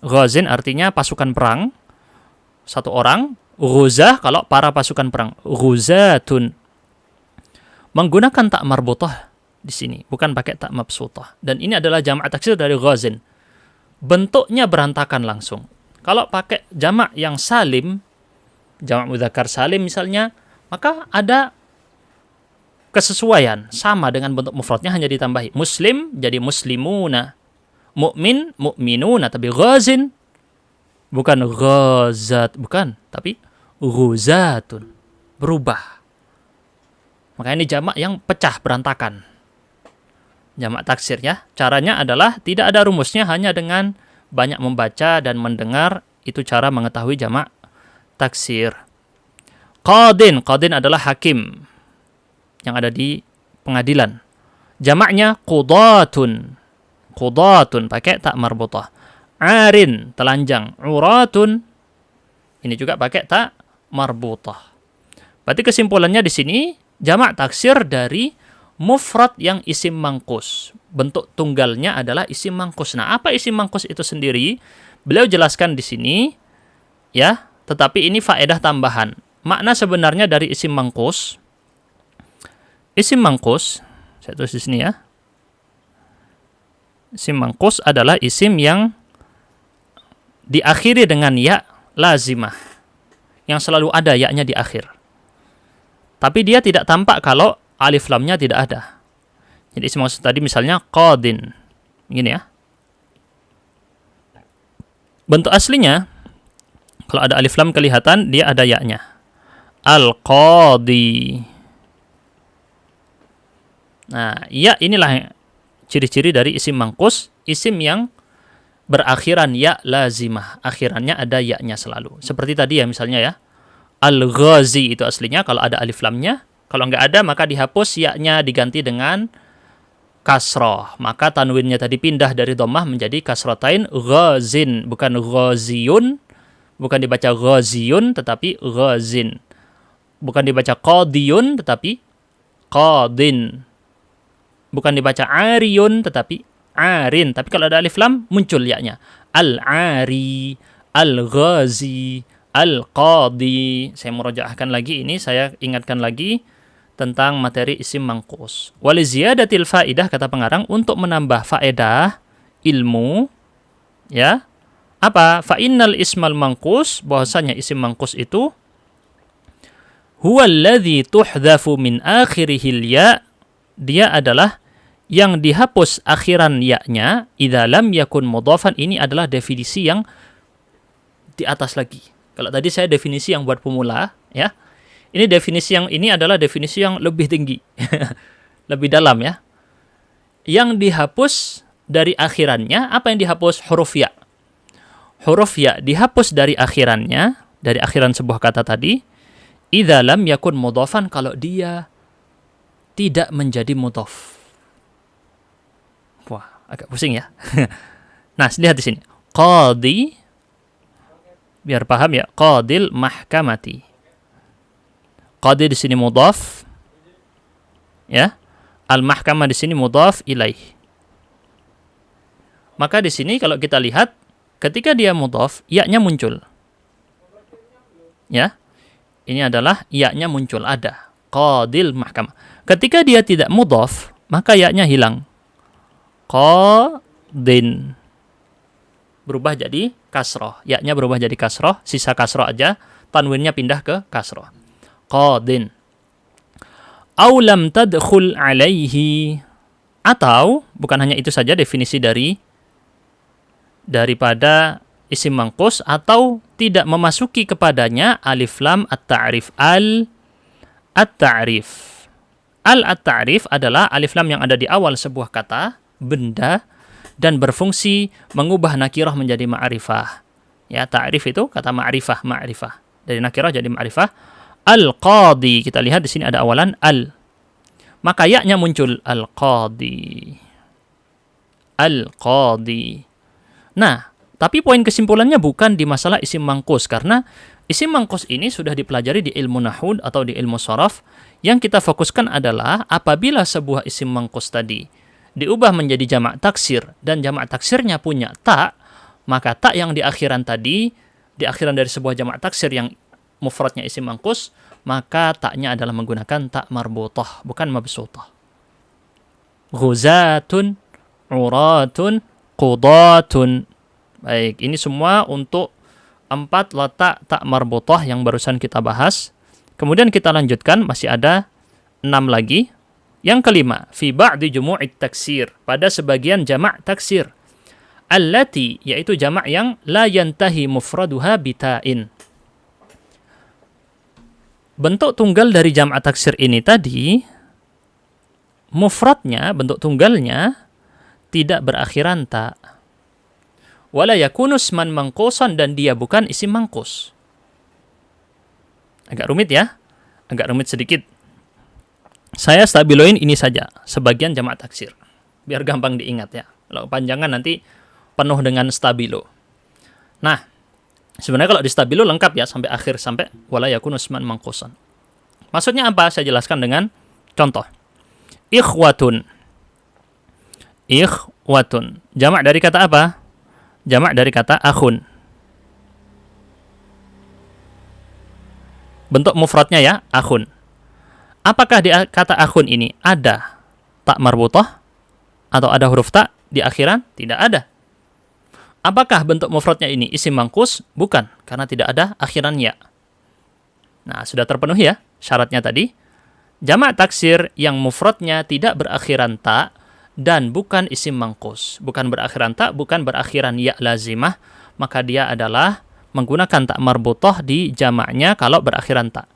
[SPEAKER 1] Ghazin artinya pasukan perang. Satu orang. Ghuzah kalau para pasukan perang. Ghuzatun. Menggunakan tak marbutah di sini, bukan pakai tak mabsutah. Dan ini adalah jamak taksir dari ghazin. Bentuknya berantakan langsung. Kalau pakai jamak yang salim, jamak mudzakkar salim misalnya, maka ada kesesuaian sama dengan bentuk mufradnya, hanya ditambahi muslim jadi muslimuna, mukmin mukminuna, tapi ghazin bukan ghazat, bukan, tapi ghuzatun, berubah. Maka ini jamak yang pecah, berantakan. Jamak taksir ya. Caranya adalah tidak ada rumusnya, hanya dengan banyak membaca dan mendengar, itu cara mengetahui jamak taksir. Qadin, qadin adalah hakim yang ada di pengadilan. Jamaknya qudatun. Qudatun pakai tak marbutah. Arin, telanjang. Uratun, ini juga pakai tak marbutah. Berarti kesimpulannya di sini jamak taksir dari mufrad yang isim mangkus. Bentuk tunggalnya adalah isim mangkus. Nah, apa isim mangkus itu sendiri? Beliau jelaskan di sini, ya. Tetapi ini faedah tambahan. Makna sebenarnya dari isim mangkus. Isim mangkus, saya tulis di sini ya. Isim mangkus adalah isim yang diakhiri dengan ya lazimah, yang selalu ada ya-nya di akhir. Tapi dia tidak tampak kalau alif lamnya tidak ada. Jadi isim mangkus tadi misalnya qadin. Begini ya. Bentuk aslinya, kalau ada alif lam kelihatan, dia ada ya-nya. Al-qadi. Nah, ya inilah ciri-ciri dari isim mangkus, isim yang berakhiran ya lazimah. Akhirannya ada ya-nya selalu. Seperti tadi ya misalnya ya. Al-ghazi itu aslinya kalau ada alif lamnya. Kalau nggak ada maka dihapus, ya-nya diganti dengan kasroh. Maka tanwinnya tadi pindah dari dhammah menjadi kasrotain. Ghazin, bukan ghaziyun. Bukan dibaca ghaziyun tetapi ghazin. Bukan dibaca qadiyun tetapi qadin. Bukan dibaca ariyun tetapi arin. Tapi kalau ada alif lam muncul ya-nya. Al-ari, al-ghazi, al-qadi. Saya murajaahkan lagi ini, saya ingatkan lagi tentang materi isim mangkus. Waliziyadatil faidah, kata pengarang, untuk menambah faedah ilmu, ya. Apa? Fa innal ismal mangkus, bahwasanya isim mangkus itu huwallazi tuhdhafu min akhirihil ya, dia adalah yang dihapus akhiran ya-nya idza lam yakun mudhafan. Ini adalah definisi yang di atas lagi. Kalau tadi saya definisi yang buat pemula, ya. Ini definisi yang ini adalah definisi yang lebih tinggi. Lebih dalam ya. Yang dihapus dari akhirannya, apa yang dihapus? Huruf ya. Huruf ya dihapus dari akhirannya, dari akhiran sebuah kata tadi, idza lam yakun mudhafan, kalau dia tidak menjadi mudhaf. Wah, agak pusing ya. Nah, lihat di sini. Qadi, biar paham ya. Qadil mahkamati. Qadi di sini mudhaf, ya. Al-mahkamah di sini mudhaf ilaih. Maka di sini kalau kita lihat, ketika dia mudhaf, ya-nya muncul. Ya. Ini adalah ya-nya muncul, ada. Qadil mahkamah. Ketika dia tidak mudhaf, maka ya-nya hilang. Qadin. berubah jadi kasroh. Ya-nya berubah jadi kasroh, sisa kasroh aja, tanwinnya pindah ke kasroh. Qadin. Aw lam tadkhul alaihi. Atau, bukan hanya itu saja definisi daripada isim mangkus, atau tidak memasuki kepadanya alif lam at-ta'rif. At-ta'rif. At-ta'rif adalah alif lam yang ada di awal sebuah kata, benda, dan berfungsi mengubah nakirah menjadi ma'rifah. Ya, ta'rif itu kata ma'rifah. Dari nakirah jadi ma'rifah. Al-qadi, kita lihat di sini ada awalan al. Maka ya-nya muncul al-qadi. Al-qadi. Nah, tapi poin kesimpulannya bukan di masalah isim mangkus, karena isim mangkus ini sudah dipelajari di ilmu nahud atau di ilmu sharaf. Yang kita fokuskan adalah apabila sebuah isim mangkus tadi diubah menjadi jamak taksir dan jamak taksirnya punya ta, maka ta yang di akhiran tadi, di akhiran dari sebuah jamak taksir yang mufradnya isim mangkus, maka taknya adalah menggunakan tak marbutah, bukan mabsutah. Ghuzatun, uratun, qudatun. Baik, ini semua untuk 4 letak tak marbutah yang barusan kita bahas. Kemudian kita lanjutkan, masih ada 6 lagi. Yang kelima, fi ba'di jumu'it taksir, pada sebagian jamak taksir. Allati, yaitu jamak yang la yantahi mufraduha bita'in. Bentuk tunggal dari jamak taksir ini tadi, mufradnya, bentuk tunggalnya, tidak berakhiran ta. Wala yakunu isman mangkusan, dan dia bukan isim mangkus. Agak rumit ya? Agak rumit sedikit. Saya stabiloin ini saja, sebagian jamak taksir. Biar gampang diingat ya. Kalau panjangan nanti penuh dengan stabilo. Nah, sebenarnya kalau di stabilo lengkap ya sampai akhir, sampai wala yakunu isman mangkusan. Maksudnya apa? Saya jelaskan dengan contoh. Ikhwatun. Ikhwatun. Jamak dari kata apa? Jamak dari kata akhun. Bentuk mufradnya ya, akhun. Apakah di kata akhun ini ada tak marbutah atau ada huruf ta di akhiran? Tidak ada. Apakah bentuk mufradnya ini isim mangkus? Bukan, karena tidak ada akhiran ya. Nah, sudah terpenuhi ya syaratnya tadi. Jamak taksir yang mufradnya tidak berakhiran ta dan bukan isim mangkus. Bukan berakhiran ta, bukan berakhiran ya lazimah, maka dia adalah menggunakan tak marbutah di jamaknya kalau berakhiran ta.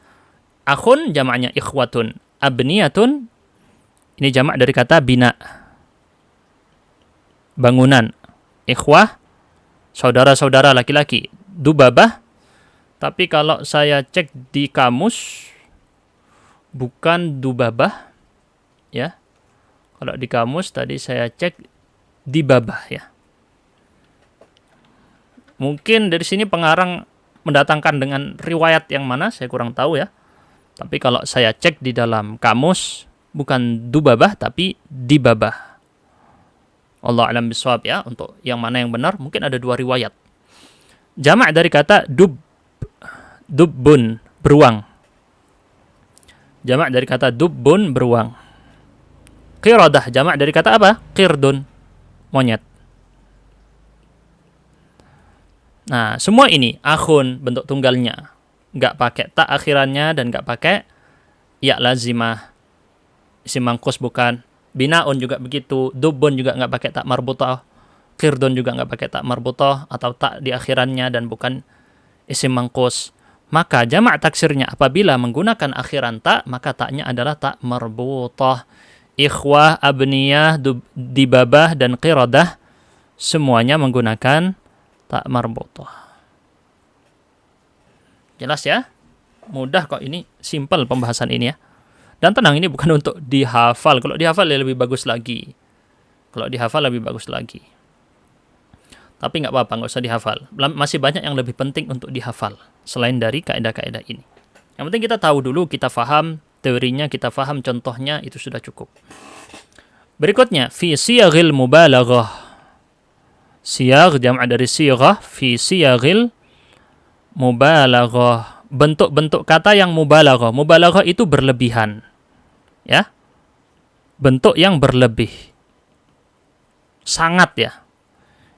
[SPEAKER 1] Akhun jamaknya ikhwatun. Abniyatun, ini jamak dari kata bina, bangunan. Ikhwah, saudara-saudara laki-laki. Dubabah, tapi kalau saya cek di kamus, bukan dubabah, ya. Kalau di kamus tadi saya cek dibabah, ya. Mungkin dari sini pengarang mendatangkan dengan riwayat yang mana, saya kurang tahu ya. Tapi kalau saya cek di dalam kamus, bukan dubabah, tapi dibabah. Allah alam bisawab ya, untuk yang mana yang benar, mungkin ada 2 riwayat. Jamak dari kata dubbun, beruang. Jamak dari kata dubbun, beruang. Qiradah, jamak dari kata apa? Qirdun, monyet. Nah, semua ini akhun bentuk tunggalnya, nggak pakai tak akhirannya dan nggak pakai ya lazimah. Isim mangkus bukan. Binaun juga begitu. Dubbun juga nggak pakai tak marbutah. Qirdun juga nggak pakai tak marbutah atau tak di akhirannya dan bukan isim mangkus. Maka jamak taksirnya apabila menggunakan akhiran tak, maka taknya adalah tak marbutah. Ikhwah, abniyah, dibabah, dan qiradah semuanya menggunakan tak marbutah. Jelas ya? Mudah kok ini, simple pembahasan ini ya. Dan tenang, ini bukan untuk dihafal. Kalau dihafal ya lebih bagus lagi. Tapi nggak apa-apa, nggak usah dihafal. Masih banyak yang lebih penting untuk dihafal selain dari kaidah-kaidah ini. Yang penting kita tahu dulu, kita faham teorinya, kita faham contohnya, itu sudah cukup. Berikutnya, fi siyaghil mubalaghah. Siyagh jama' dari siyaghah, fi siyaghil mubalaghah. Bentuk-bentuk kata yang mubalaghah. Mubalaghah itu berlebihan. Ya. Bentuk yang berlebih. Sangat ya.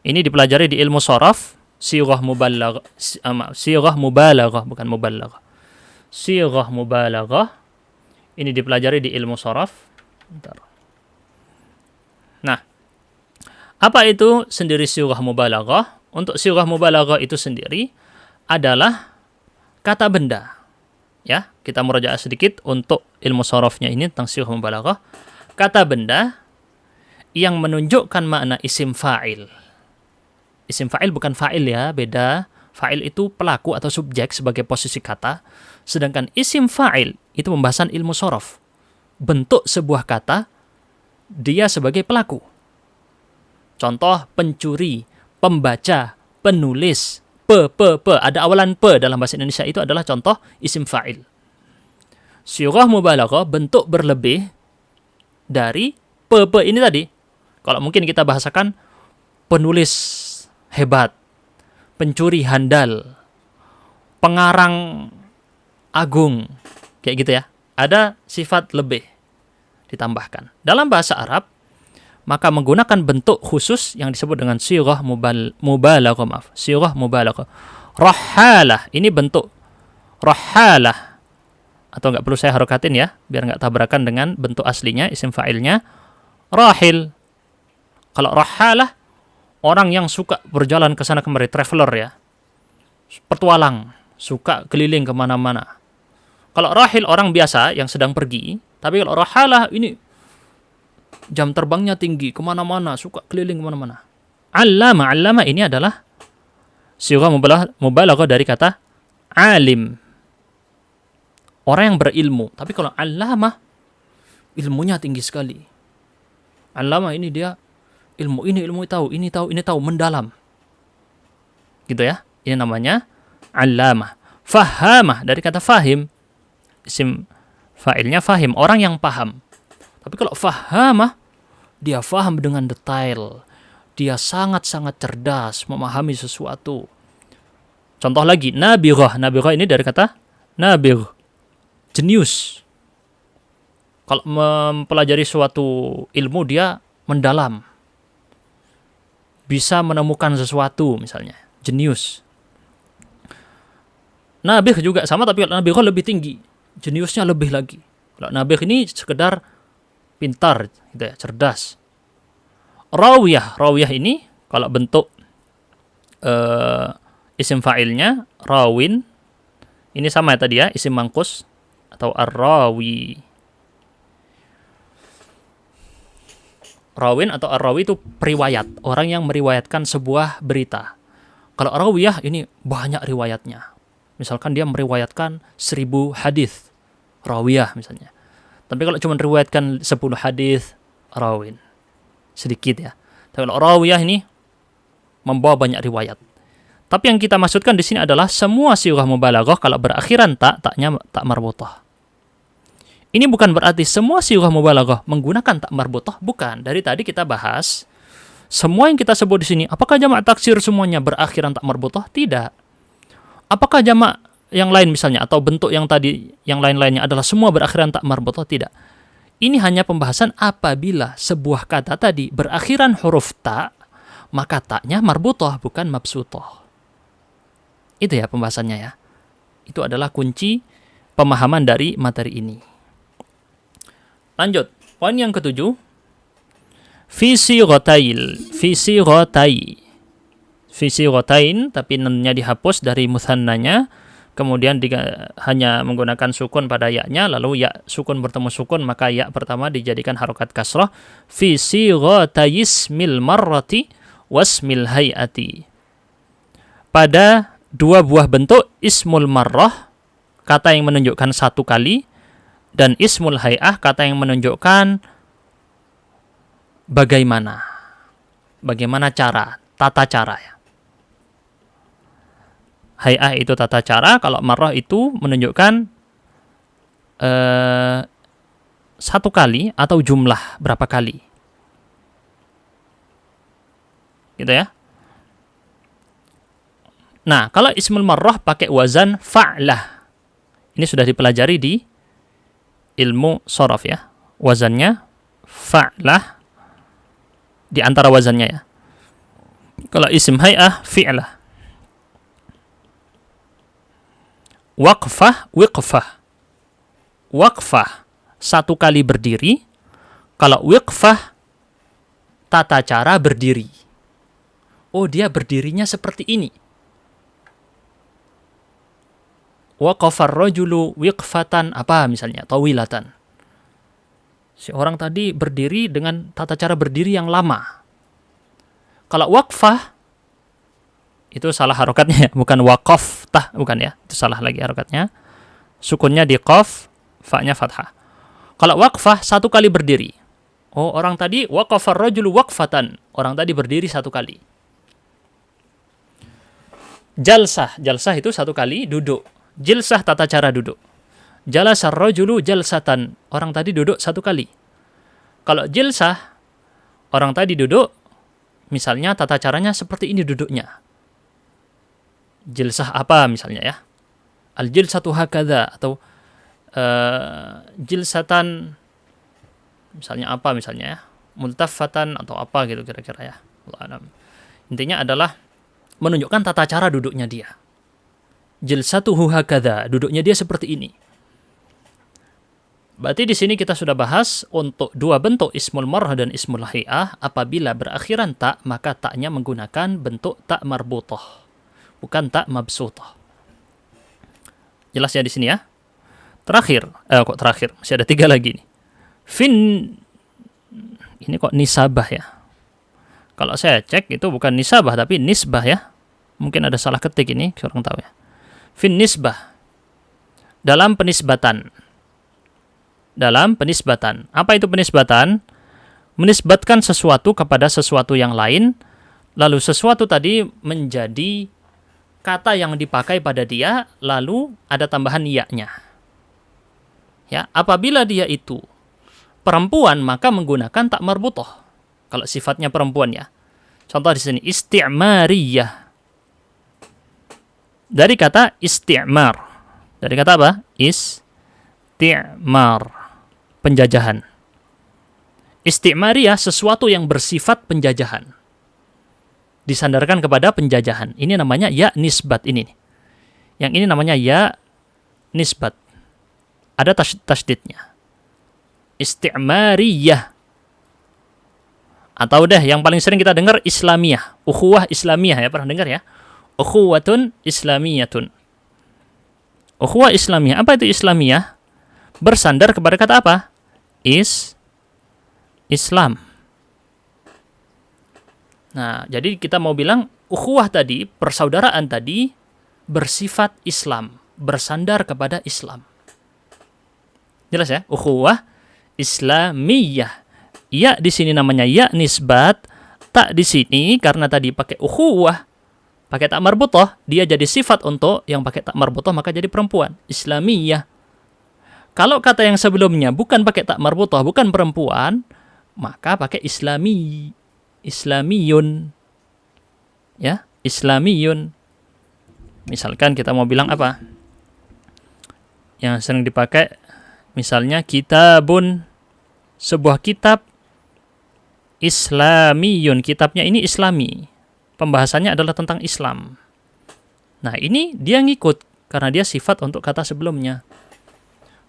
[SPEAKER 1] Ini dipelajari di ilmu sharaf, sirah mubalaghah, sirah mubalaghah bukan mubalaghah. Sirah mubalaghah ini dipelajari di ilmu sharaf. Bentar. Nah, apa itu sendiri sirah mubalaghah? Untuk sirah mubalaghah itu sendiri adalah kata benda. Ya, kita murajaah sedikit untuk ilmu sharafnya ini tentang sirah mubalaghah. Kata benda yang menunjukkan makna isim fa'il. Isim fa'il bukan fa'il ya, beda. Fa'il itu pelaku atau subjek sebagai posisi kata. Sedangkan isim fa'il itu pembahasan ilmu sharaf. Bentuk sebuah kata, dia sebagai pelaku. Contoh, pencuri, pembaca, penulis, ada awalan dalam bahasa Indonesia itu adalah contoh isim fa'il. Sirah mubalaghah bentuk berlebih dari ini tadi. Kalau mungkin kita bahasakan penulis hebat, pencuri handal, pengarang agung, kayak gitu ya. Ada sifat lebih ditambahkan. Dalam bahasa Arab, maka menggunakan bentuk khusus yang disebut dengan sirah mubalaghah. Sirah mubalaghah. Rahalah, ini bentuk rahalah. Atau nggak perlu saya harokatin ya, biar nggak tabrakan dengan bentuk aslinya, isim fa'ilnya. Rahil. Kalau rahalah, orang yang suka berjalan ke sana kemari, traveler ya. Petualang, suka keliling kemana-mana. Kalau rahil orang biasa yang sedang pergi, tapi kalau rahalah ini jam terbangnya tinggi, kemana-mana, suka keliling kemana-mana. Allama ini adalah sirah mubalaghah dari kata alim. Orang yang berilmu. Tapi kalau allama, ilmunya tinggi sekali. Allama ini dia ilmu tahu, mendalam. Gitu ya. Ini namanya allamah. Fahamah dari kata fahim. Isim fa'ilnya fahim, orang yang paham. Tapi kalau fahamah, dia faham dengan detail. Dia sangat-sangat cerdas memahami sesuatu. Contoh lagi, nabirah. Nabirah ini dari kata nabir, jenius. Kalau mempelajari suatu ilmu, dia mendalam. Bisa menemukan sesuatu misalnya. Jenius. Nabih juga sama, tapi kalau nabirah lebih tinggi. Jeniusnya lebih lagi. Kalau nabih ini sekedar pintar, gitu ya, cerdas. Rawiyah ini kalau bentuk isim fa'ilnya rawin, ini sama ya tadi ya, isim mangkus atau ar-rawi. Rawin atau ar-rawi itu periwayat, orang yang meriwayatkan sebuah berita. Kalau rawiyah ini banyak riwayatnya. Misalkan dia meriwayatkan 1000 hadis, rawiyah misalnya. Tapi kalau cuma meriwayatkan 10 hadis, rawin. Sedikit ya. Tapi kalau rawiyah ini membawa banyak riwayat. Tapi yang kita maksudkan di sini adalah semua sirah mubalaghah kalau berakhiran taknya tak marbutah. Ini bukan berarti semua sirah mubalaghah menggunakan tak marbutah, bukan. Dari tadi kita bahas semua yang kita sebut di sini, apakah jamak taksir semuanya berakhiran tak marbutah? Tidak. Apakah jamak yang lain misalnya atau bentuk yang tadi yang lain-lainnya adalah semua berakhiran tak marbutah? Tidak. Ini hanya pembahasan apabila sebuah kata tadi berakhiran huruf ta, maka taknya marbutah bukan mabsutah. Itu ya pembahasannya ya. Itu adalah kunci pemahaman dari materi ini. Lanjut, poin yang ketujuh. Fi sighatain, tapi nunnya dihapus dari muthannanya, kemudian hanya menggunakan sukun pada ya-nya, lalu ya sukun bertemu sukun, maka ya pertama dijadikan harokat kasrah. Fi sighatayismil marrati wasmil hayati. Pada dua buah bentuk ismul marrah, kata yang menunjukkan satu kali, dan ismul hay'ah, kata yang menunjukkan bagaimana cara, tata cara ya. Hay'ah itu tata cara, kalau marrah itu menunjukkan satu kali atau jumlah berapa kali. Gitu ya. Nah, kalau ismul marrah pakai wazan fa'lah. Ini sudah dipelajari di ilmu sharaf ya. Wazannya fa'lah di antara wazannya ya. Kalau isim hay'ah, fi'lah. Waqfah, wiqfah. Waqfah, satu kali berdiri. Kalau wiqfah, tata cara berdiri. Oh, dia berdirinya seperti ini. Waqafar rajulu wiqfatan, apa misalnya, tawilatan. Si orang tadi berdiri dengan tata cara berdiri yang lama. Kalau waqfah, itu salah harokatnya, bukan waqaf, bukan ya. Itu salah lagi harokatnya. Sukunnya di qaf, fa-nya fathah. Kalau waqfah, satu kali berdiri. Oh, orang tadi waqafar rajulu waqfatan. Orang tadi berdiri satu kali. Jalsah, jalsah itu satu kali duduk. Jilsah, tata cara duduk. Jalasar rajulu jalsatan. Orang tadi duduk satu kali. Kalau jilsah, orang tadi duduk, misalnya tata caranya seperti ini duduknya. Jilsah apa misalnya ya? Al-jilsatu hakadha, atau jilsatan misalnya apa misalnya ya? Multaffatan atau apa gitu kira-kira ya. Allah alam. Intinya adalah menunjukkan tata cara duduknya dia. Jilsatuhu hakadha, duduknya dia seperti ini. Berarti di sini kita sudah bahas untuk dua bentuk ismul marh dan ismul hay'ah. Apabila berakhiran ta, maka taknya menggunakan bentuk tak marbutah, bukan tak mabsutah. Jelas ya di sini ya. Terakhir, kok terakhir? Masih ada 3 lagi nih. Ini kok nisabah ya? Kalau saya cek itu bukan nisabah tapi nisbah ya. Mungkin ada salah ketik ini, kurang tahu ya. Fin nisbah, dalam penisbatan. Dalam penisbatan. Apa itu penisbatan? Menisbatkan sesuatu kepada sesuatu yang lain, lalu sesuatu tadi menjadi kata yang dipakai pada dia, lalu ada tambahan ya-nya. Ya, apabila dia itu perempuan, maka menggunakan tak marbutah. Kalau sifatnya perempuan ya. Contoh di sini isti'mariyah. Dari kata isti'mar. Dari kata apa? Isti'mar. Penjajahan. Isti'mariyah, sesuatu yang bersifat penjajahan. Disandarkan kepada penjajahan. Ini namanya ya nisbat ini. Yang ini namanya ya nisbat. Ada tasydidnya. Isti'mariyah. Atau deh yang paling sering kita dengar Islamiyah. Ukhuwah Islamiyah ya, pernah dengar ya? Ukhuwatun Islamiyatun. Ukhuwah Islamiyah. Apa itu Islamiyah? Bersandar kepada kata apa? Islam. Nah, jadi kita mau bilang ukhuwah tadi, persaudaraan tadi bersifat Islam, bersandar kepada Islam. Jelas ya? Ukhuwah Islamiyah. Ya di sini namanya ya nisbat, tak di sini karena tadi pakai ukhuwah, pakai tak marbutah, dia jadi sifat untuk yang pakai tak marbutah maka jadi perempuan, Islamiyah. Kalau kata yang sebelumnya bukan pakai tak marbutah, bukan perempuan, maka pakai Islamiyun. Ya, Islamiyun. Misalkan kita mau bilang apa? Yang sering dipakai misalnya kitabun, sebuah kitab Islamiyun. Kitabnya ini Islami. Pembahasannya adalah tentang Islam. Nah, ini dia ngikut karena dia sifat untuk kata sebelumnya.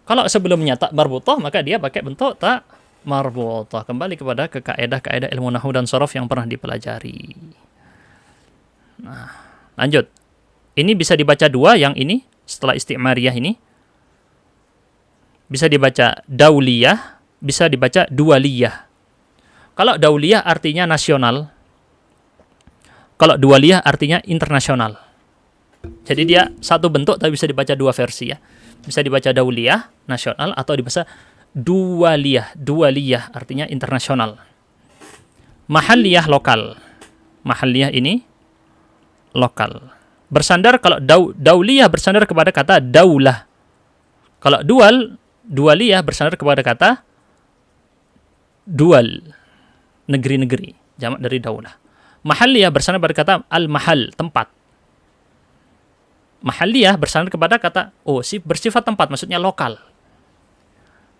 [SPEAKER 1] Kalau sebelumnya tak marbutah, maka dia pakai bentuk tak marbutah. Kembali kepada kaidah-kaidah ilmu nahwu dan sharaf yang pernah dipelajari. Nah, lanjut. Ini bisa dibaca dua, yang ini setelah isti'mariyah ini. Bisa dibaca dauliyah, bisa dibaca dualiyah. Kalau dauliyah artinya nasional. Kalau dualiyah artinya internasional. Jadi dia satu bentuk tapi bisa dibaca dua versi ya. Bisa dibaca dauliyah, nasional, atau dibaca dualiyah. Dualiyah artinya internasional. Mahalliyah, lokal. Mahalliyah ini lokal. Bersandar, kalau dauliyah bersandar kepada kata daulah. Kalau dualiyah bersandar kepada kata dual, negeri-negeri, jamak dari daulah. Mahalliyah bersandar pada kata al-mahal, tempat. Mahalliyah bersandar kepada kata bersifat tempat, maksudnya lokal.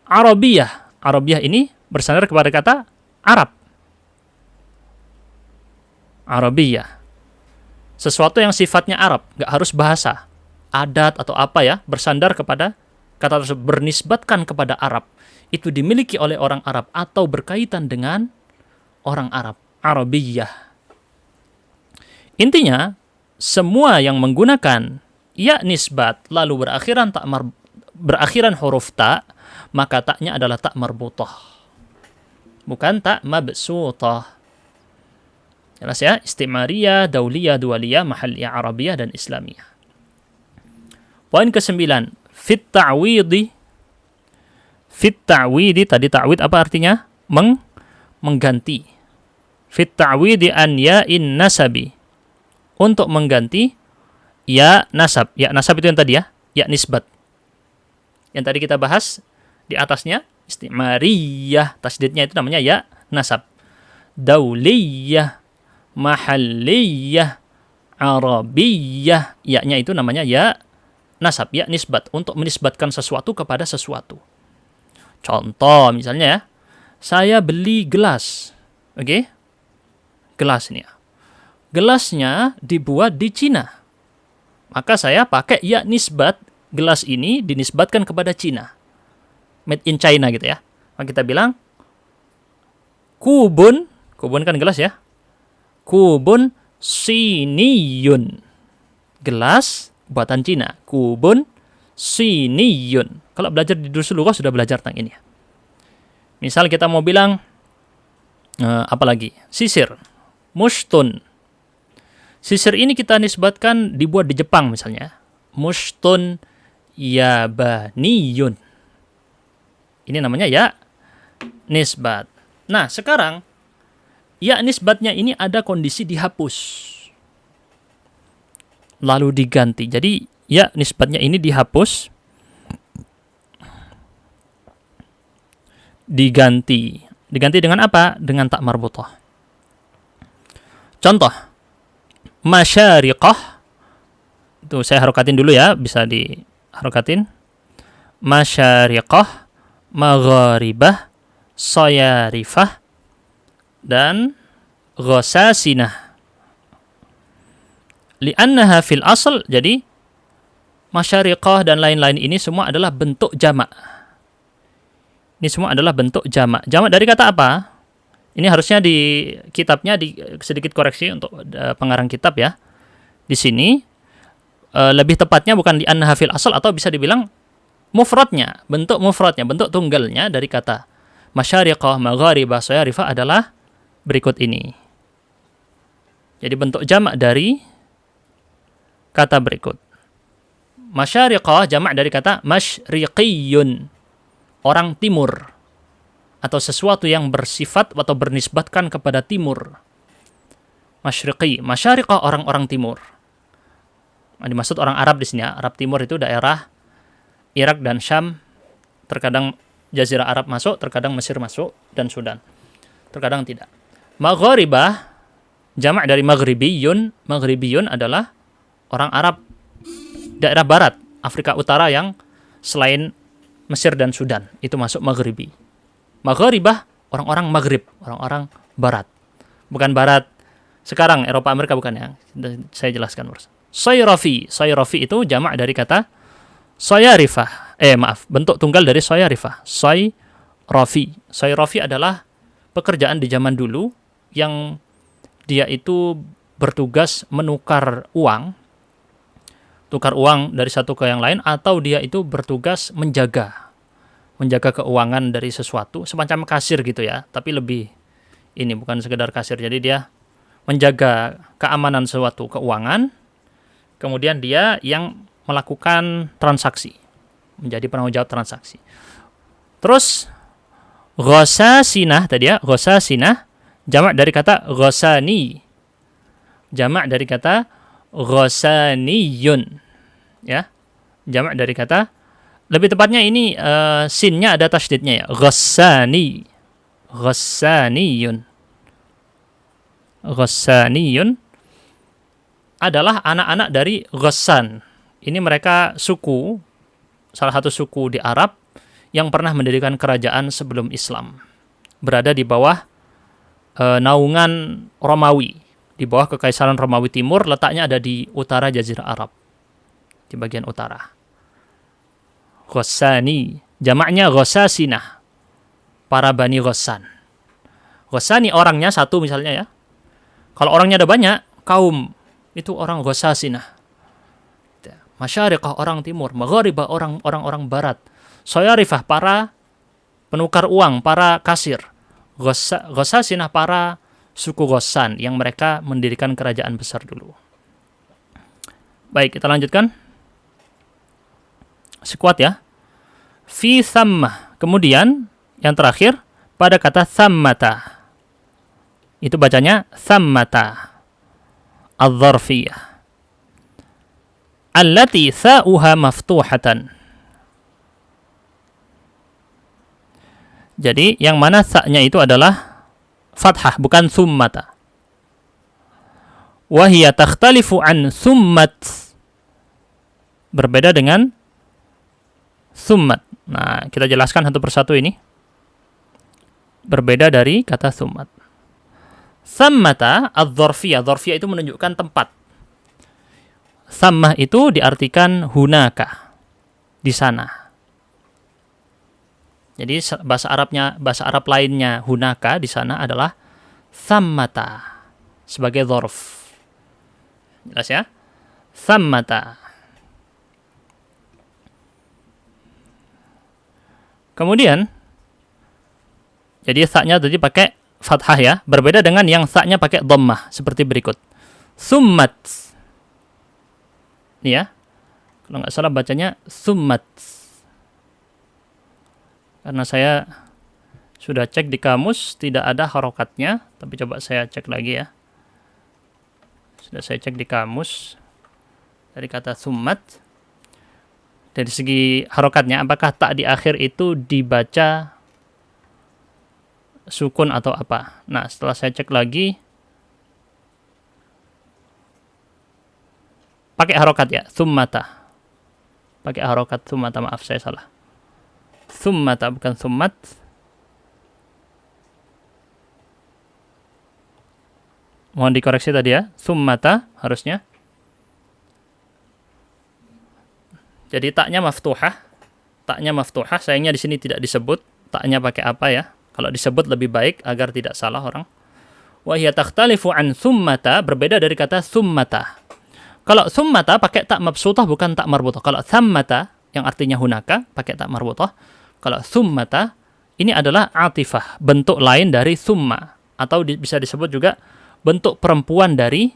[SPEAKER 1] Arabiyah ini bersandar kepada kata Arab. Arabiyah. Sesuatu yang sifatnya Arab, nggak harus bahasa, adat atau apa ya, bersandar kepada kata tersebut, bernisbatkan kepada Arab. Itu dimiliki oleh orang Arab atau berkaitan dengan orang Arab. Arabiyah. Intinya, semua yang menggunakan ya nisbat lalu berakhiran huruf ta, maka taknya adalah tak marbutah, bukan tak mabsutah. Jelas ya? Istimariyah, dauliyah, dualiyah, mahalliyah, arabiyah, dan islamiyah. Poin ke-9, fit ta'widi. Fit ta'widi, tadi ta'wid apa artinya? Mengganti. Fit ta'widi an ya'in nasabi. Untuk mengganti ya nasab. Ya nasab itu yang tadi ya, ya nisbat. Yang tadi kita bahas di atasnya, istimariyah, tasdidnya itu namanya ya nasab. Dauliyah, mahalliyah, arabiyah, ya-nya itu namanya ya nasab, ya nisbat, untuk menisbatkan sesuatu kepada sesuatu. Contoh misalnya ya, saya beli gelas. Oke? Gelas ini ya. Gelasnya dibuat di Cina. Maka saya pakai ya nisbat, gelas ini dinisbatkan kepada Cina. Made in China gitu ya. Maka kita bilang kubun kan gelas ya. Kubun siniyun. Gelas buatan Cina. Kubun siniyun. Kalau belajar di Durusul Lughah sudah belajar tentang ini ya. Misal kita mau bilang apa lagi? Sisir. Mushtun. Sisir ini kita nisbatkan dibuat di Jepang misalnya. Mushtun yabaniyun. Ini namanya ya nisbat. Nah, sekarang ya nisbatnya ini ada kondisi dihapus. Lalu diganti. Jadi ya nisbatnya ini dihapus. Diganti. Diganti dengan apa? Dengan tak marbutah. Contoh. Masyariqah. Itu saya harokatin dulu ya. Bisa diharokatin. Masyariqah. Magharibah. Sayarifah. Dan ghasasinah. Li'annaha fil asal. Jadi masyariqah dan lain-lain ini semua adalah bentuk jamak. Ini semua adalah bentuk jamak. Jamak dari kata apa? Ini harusnya di kitabnya sedikit koreksi untuk pengarang kitab ya. Di sini lebih tepatnya bukan di annaha fil asal, atau bisa dibilang mufradnya, bentuk tunggalnya dari kata masyariqah, magharibah, sayarifah adalah berikut ini. Jadi bentuk jamak dari kata berikut. Masyariqah jamak dari kata masyriqiyun, orang timur, atau sesuatu yang bersifat atau bernisbatkan kepada timur. Masyriqi, masyariqah, orang-orang timur. Nah, dimaksud orang Arab di sini ya. Arab Timur itu daerah Irak dan Syam, terkadang Jazirah Arab masuk, terkadang Mesir masuk, dan Sudan. Terkadang tidak. Magharibah, jamak dari maghribiyun. Maghribiyun adalah orang Arab daerah barat, Afrika Utara yang selain Mesir dan Sudan. Itu masuk maghribi. Magharibah, orang-orang Maghrib, orang-orang barat. Bukan barat sekarang, Eropa, Amerika, bukan ya. Saya jelaskan. Sayrafi. Sayrafi itu jamak dari kata sayarifah. Bentuk tunggal dari sayarifah. Sayrafi. Sayrafi adalah pekerjaan di zaman dulu yang dia itu bertugas menukar uang. Tukar uang dari satu ke yang lain, atau dia itu bertugas menjaga keuangan dari sesuatu, semacam kasir gitu ya, tapi lebih ini bukan sekedar kasir. Jadi dia menjaga keamanan suatu keuangan, kemudian dia yang melakukan transaksi, menjadi penanggung jawab transaksi. Terus ghasasinah tadi ya, ghasasinah jamak dari kata ghasani, jamak dari kata ghasaniyun ya, jamak dari kata, lebih tepatnya ini sinnya ada tasydidnya ya. Ghassani. Ghassaniyun. Ghassaniyun adalah anak-anak dari Ghassan. Ini mereka suku, salah satu suku di Arab yang pernah mendirikan kerajaan sebelum Islam. Berada di bawah naungan Romawi. Di bawah Kekaisaran Romawi Timur, letaknya ada di utara Jazirah Arab. Di bagian utara. Ghassani, jamaknya Ghassasinah. Para Bani Ghassan. Ghassani orangnya satu misalnya ya. Kalau orangnya ada banyak, kaum itu orang Ghassasinah. Masyariqah orang timur, Magharibah orang-orang barat. Sayarifah para penukar uang, para kasir. Ghassasinah para suku Ghassan yang mereka mendirikan kerajaan besar dulu. Baik, kita lanjutkan. Sekuat ya. Fi thammah. Kemudian yang terakhir pada kata thammata. Itu bacanya thammata. Adz-dzarfiyah. Allati tha'uha maftuhatan. Jadi yang mana sa-nya itu adalah fathah, bukan thummata. Wa hiya takhtalifu an thummat. Berbeda dengan thummat. Nah, kita jelaskan satu persatu ini. Berbeda dari kata thummat. Thammata adz-dzarfiyah. Dzarfiyah itu menunjukkan tempat. Thammah itu diartikan hunaka, di sana. Jadi bahasa Arab lainnya hunaka di sana adalah thammata sebagai dzarf. Jelas ya? Thammata. Kemudian jadi sa-nya tadi pakai fathah ya, berbeda dengan yang sa-nya pakai dhammah seperti berikut. Summat. Ini ya. Kalau nggak salah bacanya summat. Karena saya sudah cek di kamus tidak ada harokatnya, tapi coba saya cek lagi ya. Sudah saya cek di kamus dari kata summat. Dari segi harokatnya, apakah tak di akhir itu dibaca sukun atau apa? Nah, setelah saya cek lagi, pakai harokat ya, summata. Pakai harokat summata, maaf saya salah. Summata bukan summat. Mohon dikoreksi tadi ya, summata harusnya. Jadi taknya maftuhah. Taknya maftuhah, sayangnya di sini tidak disebut taknya pakai apa ya. Kalau disebut lebih baik agar tidak salah orang. Wa hiya takhtalifu an summata, berbeda dari kata summata. Kalau summata pakai tak mabsutah bukan tak marbutah. Kalau thammata yang artinya hunaka pakai tak marbutah. Kalau summata ini adalah atifah, bentuk lain dari summa, atau bisa disebut juga bentuk perempuan dari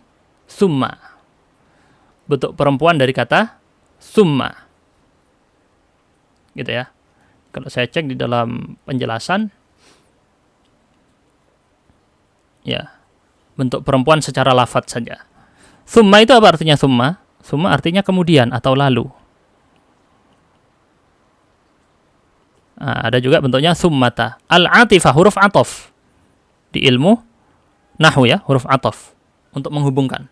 [SPEAKER 1] summa. Bentuk perempuan dari kata summa. Gitu ya. Kalau saya cek di dalam penjelasan, ya, bentuk perempuan secara lafadz saja. Summa itu apa artinya summa? Summa artinya kemudian atau lalu. Nah, ada juga bentuknya summata. Al-atifah, huruf atof. Di ilmu nahwu ya, huruf atof. Untuk menghubungkan.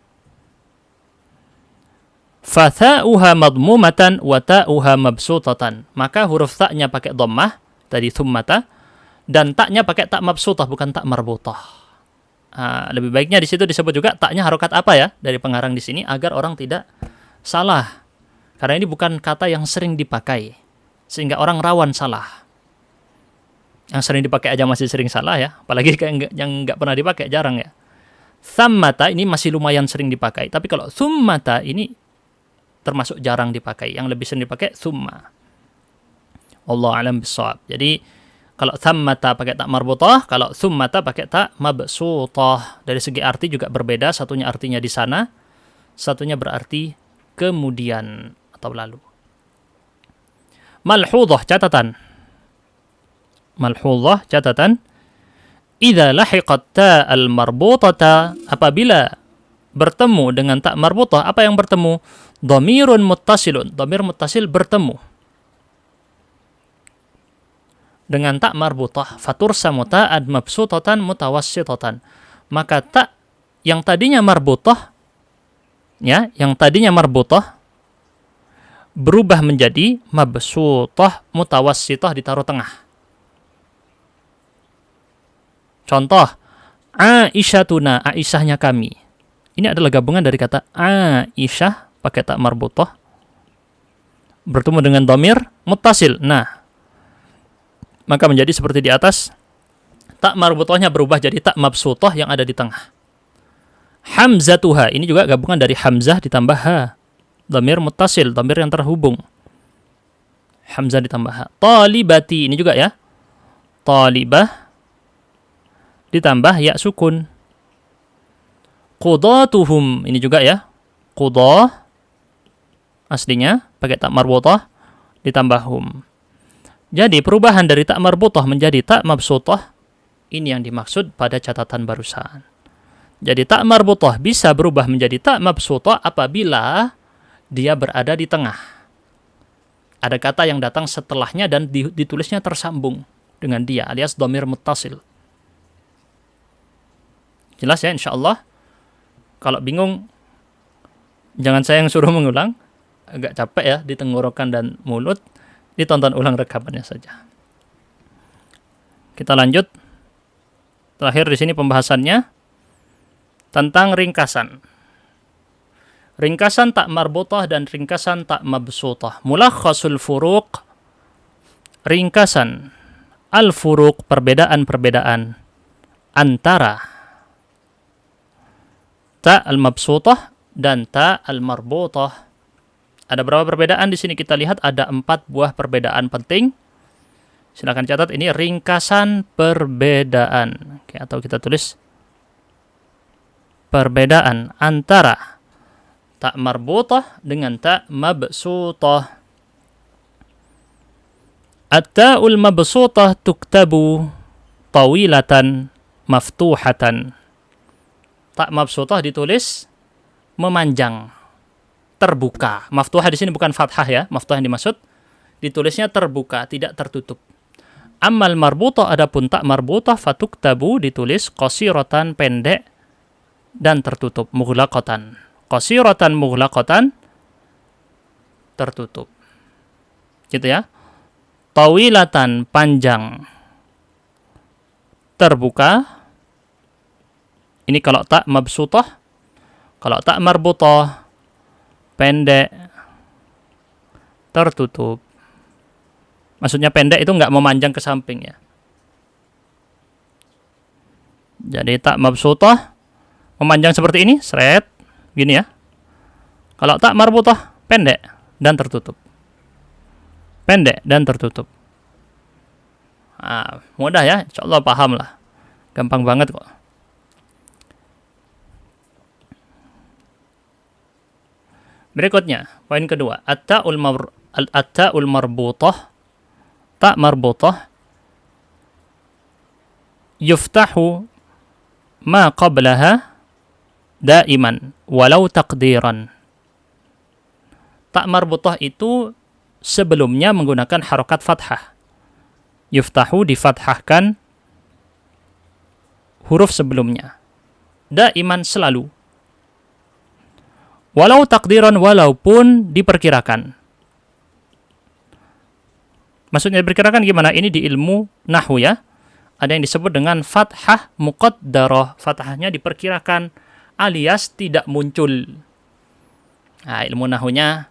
[SPEAKER 1] Fatha'uha madmumatan wa ta'uha mabsutatan. Maka huruf ta'nya pakai dhammah, tadi summata, dan ta'nya pakai tak mabsutah, bukan tak marbutah. Lebih baiknya di situ disebut juga taknya harokat apa ya dari pengarang di sini agar orang tidak salah. Karena ini bukan kata yang sering dipakai sehingga orang rawan salah. Yang sering dipakai aja masih sering salah ya, apalagi yang nggak pernah dipakai jarang ya. Thammata ini masih lumayan sering dipakai, tapi kalau summata ini termasuk jarang dipakai. Yang lebih sering dipakai summa. Allah alam bisawab. Jadi kalau thammata pakai tak marbutah, kalau summata pakai tak mabsutah. Dari segi arti juga berbeda, satunya artinya di sana, satunya berarti kemudian atau lalu. Malhudhah, catatan. Malhudhah, catatan. Idza lahiqat ta'al marbutata, apabila bertemu dengan tak marbutah, apa yang bertemu? Dhamirun muttasilun. Dhamir muttasil bertemu dengan tak marbutah, fatursamu ta'ad mabsutatan mutawassitatan. Maka tak yang tadinya marbutah, ya, yang tadinya marbutah berubah menjadi mabsutah mutawassitah, ditaruh tengah. Contoh, Aisyatuna, Aisyahnya kami. Ini adalah gabungan dari kata Aisyah pakai tak marbutah bertemu dengan dhamir muttasil. Nah, maka menjadi seperti di atas. Tak marbutahnya berubah jadi tak mabsutah yang ada di tengah. Hamzatuha, ini juga gabungan dari hamzah ditambah ha. Dhamir muttasil, dhamir yang terhubung. Hamzah ditambah ha. Talibati, ini juga ya. Talibah ditambah ya sukun. Qudatuhum, ini juga ya. Qudah aslinya pakai tak marbutah ditambah hum. Jadi perubahan dari tak marbutah menjadi tak mabsutah ini yang dimaksud pada catatan barusan. Jadi tak marbutah bisa berubah menjadi tak mabsutah apabila dia berada di tengah. Ada kata yang datang setelahnya dan ditulisnya tersambung dengan dia alias dhamir muttasil. Jelas ya insyaallah. Kalau bingung jangan saya yang suruh mengulang. Agak capek ya di tenggorokan dan mulut. Ditonton ulang rekamannya saja. Kita lanjut. Terakhir di sini pembahasannya tentang ringkasan. Ringkasan tak marbutah dan ringkasan tak mabsutah. Mulakhasul furuq. Ringkasan al-furuq, perbedaan-perbedaan antara ta al-mabsutah dan ta al-marbutah. Ada berapa perbedaan di sini kita lihat? Ada 4 buah perbedaan penting. Silakan catat ini ringkasan perbedaan. Oke, atau kita tulis perbedaan antara ta marbutah dengan ta mabsutah. At-ta'ul mabsutah tuktabu tawilatan maftuhatan. Ta mabsutah ditulis memanjang, terbuka. Maftuhah di sini bukan fathah ya, maftuhah yang dimaksud ditulisnya terbuka, tidak tertutup. Ammal marbutah adapun tak marbutah fatuktabu ditulis qasiratan, pendek dan tertutup, mughlaqatan. Qasiratan mughlaqatan, tertutup. Gitu ya. Tawilatan, panjang, terbuka. Ini kalau tak mabsutah. Kalau tak marbutah, pendek, tertutup. Maksudnya pendek itu nggak memanjang ke samping ya. Jadi tak mabsutah memanjang seperti ini, seret, gini ya. Kalau tak marbutah, pendek dan tertutup. Pendek dan tertutup. Nah, mudah ya, insyaallah paham lah. Gampang banget kok. Berikutnya, poin kedua, at-ta'ul marbutah, ta marbutah yuftahu ma qablaha daiman walau taqdiran. Ta marbutah itu sebelumnya menggunakan harokat fathah. Yuftahu difathahkan huruf sebelumnya. Daiman selalu. Walau takdiran, walaupun diperkirakan. Maksudnya diperkirakan gimana? Ini di ilmu nahwu ya. Ada yang disebut dengan fathah muqaddarah. Fathahnya diperkirakan alias tidak muncul. Nah, ilmu nahwunya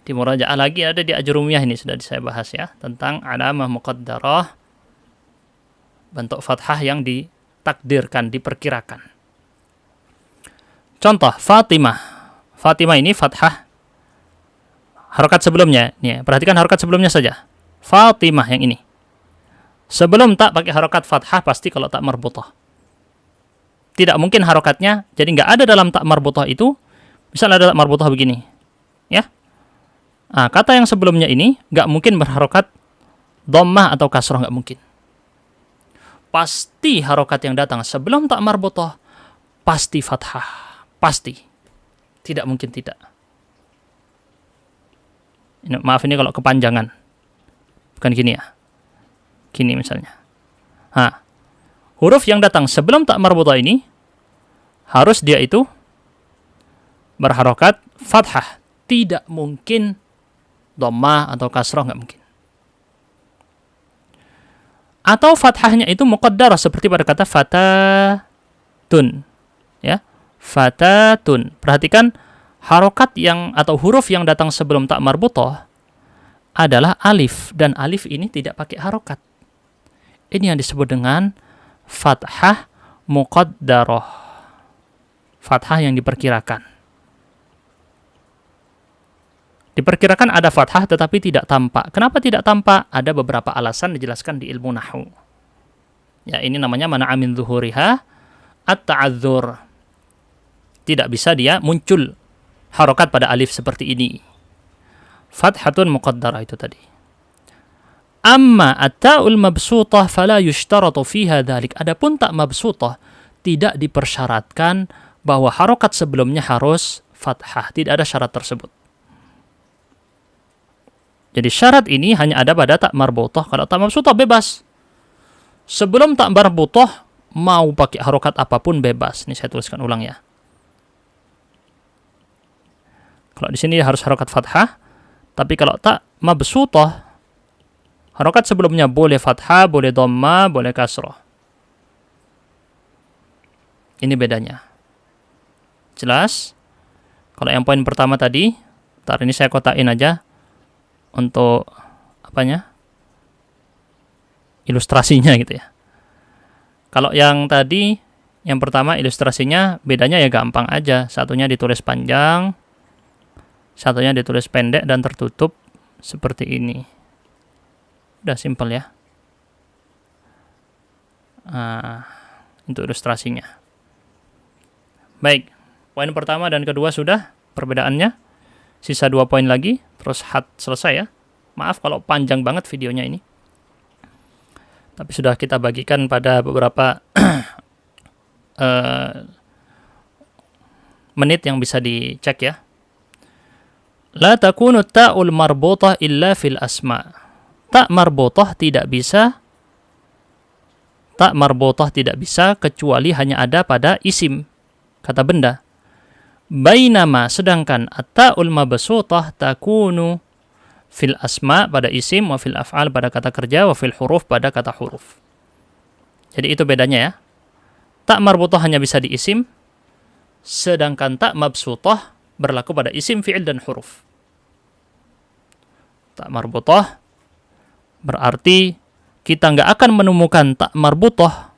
[SPEAKER 1] di murajaah lagi ada di Ajrumiyah ini sudah saya bahas ya. Tentang alamah muqaddarah. Bentuk fathah yang ditakdirkan, diperkirakan. Contoh, Fatimah. Fatimah ini fathah harokat sebelumnya. Nih, perhatikan harokat sebelumnya saja. Fatimah yang ini. Sebelum tak pakai harokat fathah pasti kalau tak marbutah. Tidak mungkin harokatnya, jadi nggak ada dalam tak marbutah itu. Misalnya ada tak marbutah begini. Ya. Nah, kata yang sebelumnya ini nggak mungkin berharokat dhammah atau kasrah, nggak mungkin. Pasti harokat yang datang sebelum tak marbutah pasti fathah. Pasti. Tidak mungkin tidak. Ini, maaf ini kalau kepanjangan. Bukan gini ya. Gini misalnya. Huruf yang datang sebelum tak marbutah ini harus dia itu berharokat fathah. Tidak mungkin dhammah atau kasrah, nggak mungkin. Atau fathahnya itu muqaddarah seperti pada kata fatatun. Ya. fatatun. Perhatikan harokat yang atau huruf yang datang sebelum ta marbutah adalah alif, dan alif ini tidak pakai harokat. Ini yang disebut dengan fathah muqaddarah. Fathah yang diperkirakan. Diperkirakan ada fathah tetapi tidak tampak. Kenapa tidak tampak? Ada beberapa alasan dijelaskan di ilmu nahwu. Ya, ini namanya mana'a min zuhuriha at-ta'adzur. Tidak bisa dia muncul harokat pada alif seperti ini. Fathatun muqaddarah itu tadi. Amma at-ta'ul mabsutah fala yushtaratu fiha dhalik. Adapun ta' mabsutah tidak dipersyaratkan bahwa harokat sebelumnya harus fathah. Tidak ada syarat tersebut. Jadi syarat ini hanya ada pada ta' marbutah. Kalau ta' mabsutah bebas. Sebelum ta' marbutah mau pakai harokat apapun bebas. Ini saya tuliskan ulang ya. Kalau di sini harus harokat fathah. Tapi kalau ta' mabsutah, harokat sebelumnya boleh fathah, boleh dhamma, boleh kasrah. Ini bedanya. Jelas? Kalau yang poin pertama tadi, ntar ini saya kotakin aja untuk apanya? Ilustrasinya gitu ya. Kalau yang tadi, yang pertama ilustrasinya bedanya ya gampang aja. Satunya ditulis panjang, satunya ditulis pendek dan tertutup seperti ini. Udah simpel ya. Untuk ilustrasinya. Baik, poin pertama dan kedua sudah perbedaannya. Sisa 2 poin lagi, terus selesai ya. Maaf kalau panjang banget videonya ini. Tapi sudah kita bagikan pada beberapa menit yang bisa dicek ya. La takunu ta'ul marbutah illa fil asma. Ta' marbutah tidak bisa kecuali hanya ada pada isim, kata benda. Bainama, sedangkan at-ta'ul mabsutah takunu fil asma pada isim, wa fil af'al pada kata kerja, wa fil huruf pada kata huruf. Jadi itu bedanya ya. Ta' marbutah hanya bisa di isim, sedangkan ta' mabsutah berlaku pada isim, fi'il, dan huruf. Ta' marbutah berarti kita nggak akan menemukan ta' marbutah.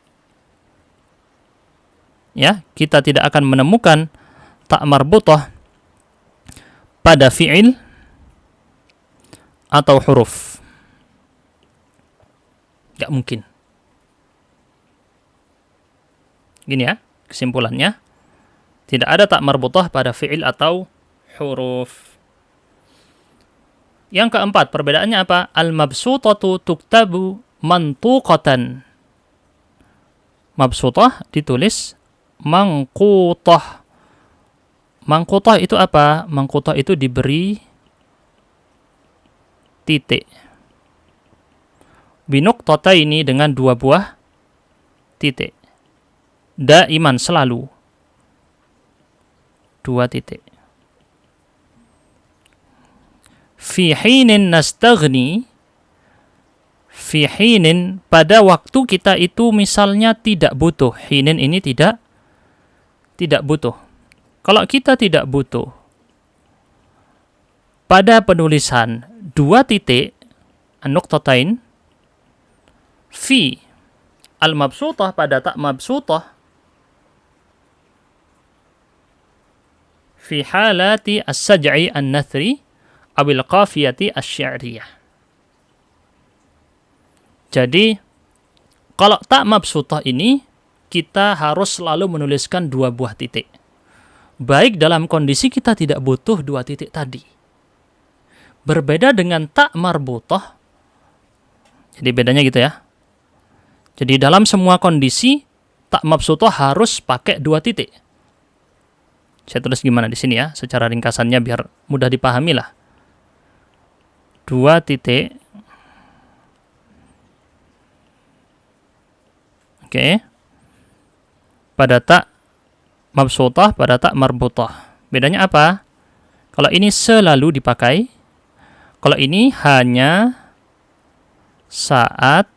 [SPEAKER 1] Ya, kita tidak akan menemukan ta' marbutah pada fi'il atau huruf. Nggak mungkin. Gini ya, kesimpulannya. Tidak ada ta' marbutah pada fi'il atau huruf. Yang keempat, perbedaannya apa? Al-mabsutatu tuktabu mantuqatan. Mabsutah ditulis mangqutah. Mangqutah itu apa? Mangqutah itu diberi titik. Binuqtataini dengan 2 buah titik. Daiman selalu 2 titik. Fi hinin nastaghni, fi hinin pada waktu kita itu misalnya tidak butuh. Hinin ini tidak butuh. Kalau kita tidak butuh pada penulisan 2 titik an-nuqtatain, fi al-mabsutah pada ta' mabsutah, fi halati as-saj'i an-nathri awil qafiyati asy-syi'riyah. Jadi kalau ta' mabsutah ini kita harus selalu menuliskan 2 buah titik. Baik dalam kondisi kita tidak butuh 2 titik tadi. Berbeda dengan ta' marbutah. Jadi bedanya gitu ya. Jadi dalam semua kondisi ta' mabsutah harus pakai 2 titik. Saya tulis gimana di sini ya, secara ringkasannya biar mudah dipahami lah. 2 titik. Oke. Pada ta' mabsutah, pada ta' marbutah. Bedanya apa? Kalau ini selalu dipakai, kalau ini hanya saat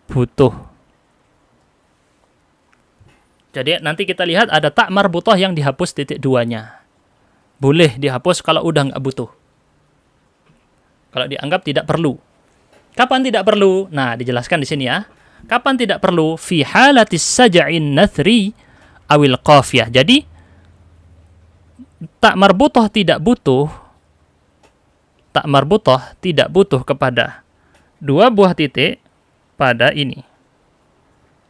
[SPEAKER 1] butuh. Jadi nanti kita lihat ada tak marbutah yang dihapus titik duanya. Boleh dihapus kalau udah nggak butuh. Kalau dianggap tidak perlu. Kapan tidak perlu? Nah, dijelaskan di sini ya. Kapan tidak perlu? Fi halatis saja'in nathri awil qafiyah. Jadi tak marbutah tidak butuh. Tak marbutah tidak butuh kepada dua buah titik pada ini.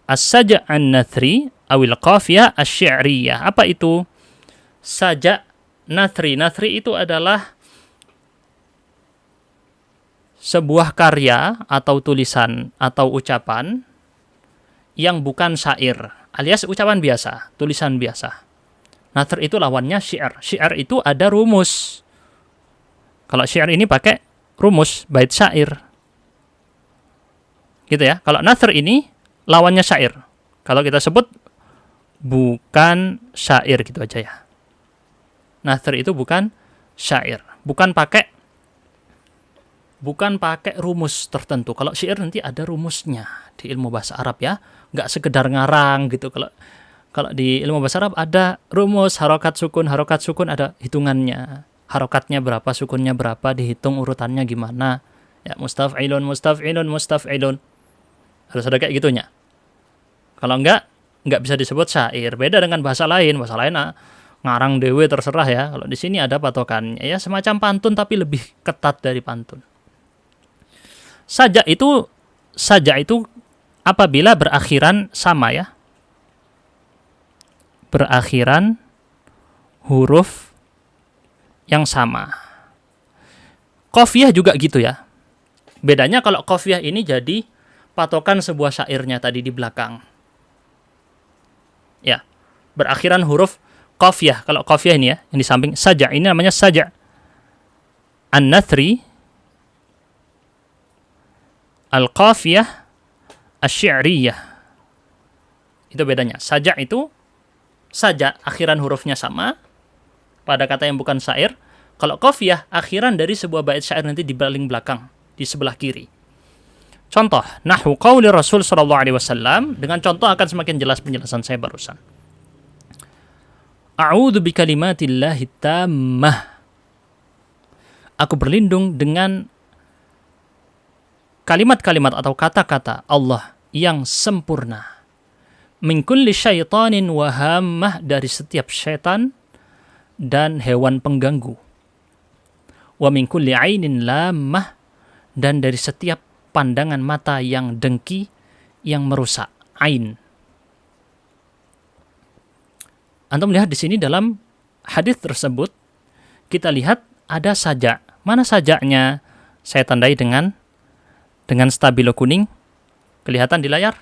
[SPEAKER 1] As-saja'an nathri awil qafiyah asy-syi'riyah. Apa itu? Saja' nathri. Nathri itu adalah sebuah karya atau tulisan atau ucapan yang bukan syair, alias ucapan biasa, tulisan biasa. Nathri itu lawannya syiar. Syiar itu ada rumus. Kalau syiar ini pakai rumus, bait syair. Gitu ya. Kalau nathri ini lawannya syair. Kalau kita sebut bukan syair gitu aja ya. Nathri itu bukan syair. Bukan pakai rumus tertentu. Kalau syair nanti ada rumusnya di ilmu bahasa Arab ya. Nggak sekedar ngarang gitu. Kalau di ilmu bahasa Arab ada rumus, harokat sukun ada hitungannya. Harokatnya berapa, sukunnya berapa, dihitung urutannya gimana. Ya, mustaf'ilun. Harus ada kayak gitunya. Kalau nggak bisa disebut syair. Beda dengan bahasa lain. Bahasa lain ngarang dewe terserah ya. Kalau di sini ada patokannya. Ya semacam pantun tapi lebih ketat dari pantun. Saja itu apabila berakhiran sama ya. Berakhiran huruf yang sama. Qafiyah juga gitu ya. Bedanya kalau qafiyah ini jadi patokan sebuah syairnya tadi di belakang. Ya, berakhiran huruf qafiyah. Kalau qafiyah ini ya, yang di samping saja, ini namanya saja. An-nathri al-qafiyah asy-syi'riyah. Itu bedanya. Saja itu saja akhiran hurufnya sama pada kata yang bukan syair. Kalau qafiyah akhiran dari sebuah bait syair nanti di paling belakang, di sebelah kiri. Contoh, nahwu qauli Rasul sallallahu alaihi wasallam, dengan contoh akan semakin jelas penjelasan saya barusan. A'udzu bikalimatillahi tammah. Aku berlindung dengan kalimat-kalimat atau kata-kata Allah yang sempurna. Min kulli syaitanin wa hammah, dari setiap syaitan dan hewan pengganggu. Wa min kulli ainin lammah, dan dari setiap pandangan mata yang dengki, yang merusak. Ain. Antum lihat di sini dalam hadis tersebut, kita lihat ada saja. Mana sajaknya? Saya tandai dengan stabilo kuning. Kelihatan di layar?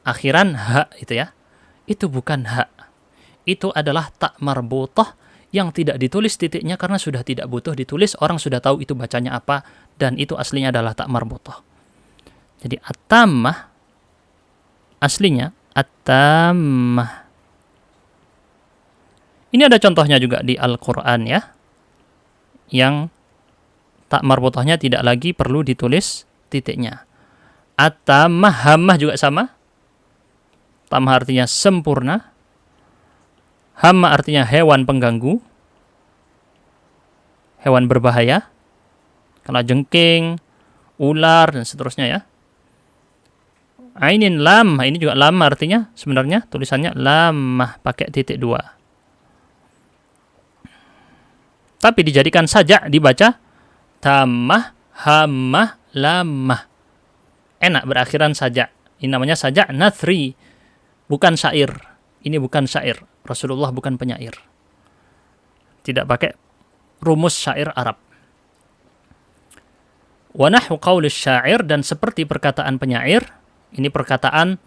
[SPEAKER 1] Akhiran ha itu ya. Itu bukan ha. Itu adalah tak marbutah yang tidak ditulis titiknya karena sudah tidak butuh ditulis. Orang sudah tahu itu bacanya apa. Dan itu aslinya adalah tak marbutah. Jadi at-tammah aslinya at-tammah. Ini ada contohnya juga di Al-Quran ya. Yang tak marbutahnya tidak lagi perlu ditulis titiknya. At-tammah, hammah juga sama. Tammah artinya sempurna. Hammah artinya hewan pengganggu. Hewan berbahaya. Kala jengking, ular, dan seterusnya ya. Ainin lam, ini juga lam artinya sebenarnya tulisannya lamah pakai titik 2. Tapi dijadikan saja dibaca tammah, hammah, lamah. Enak berakhiran saja. Ini namanya saja nathri, bukan syair. Ini bukan syair. Rasulullah bukan penyair. Tidak pakai rumus syair Arab. Wa nahwu qauli syair, dan seperti perkataan penyair, ini perkataan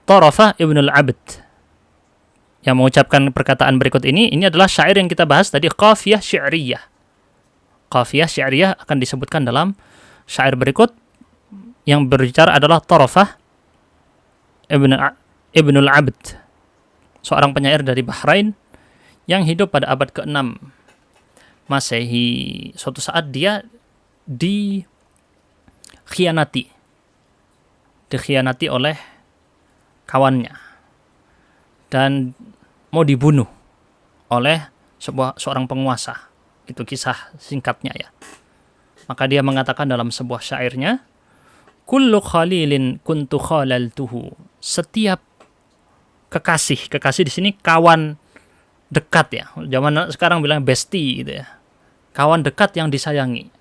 [SPEAKER 1] Tarafah Ibn al-Abd yang mengucapkan perkataan berikut ini adalah syair yang kita bahas tadi, qafiyah syi'riyah. Qafiyah syi'riyah akan disebutkan dalam syair berikut. Yang berbicara adalah Tarafah Ibn al-Abd, seorang penyair dari Bahrain yang hidup pada abad ke-6 Masehi. Suatu saat dia dikhianati oleh kawannya, dan mau dibunuh oleh seorang penguasa. Itu kisah singkatnya ya. Maka dia mengatakan dalam sebuah syairnya, kullu khalilin kuntu khalaltuhu. Setiap kekasih di sini kawan dekat ya. Zaman sekarang bilang bestie gitu ya. Kawan dekat yang disayangi.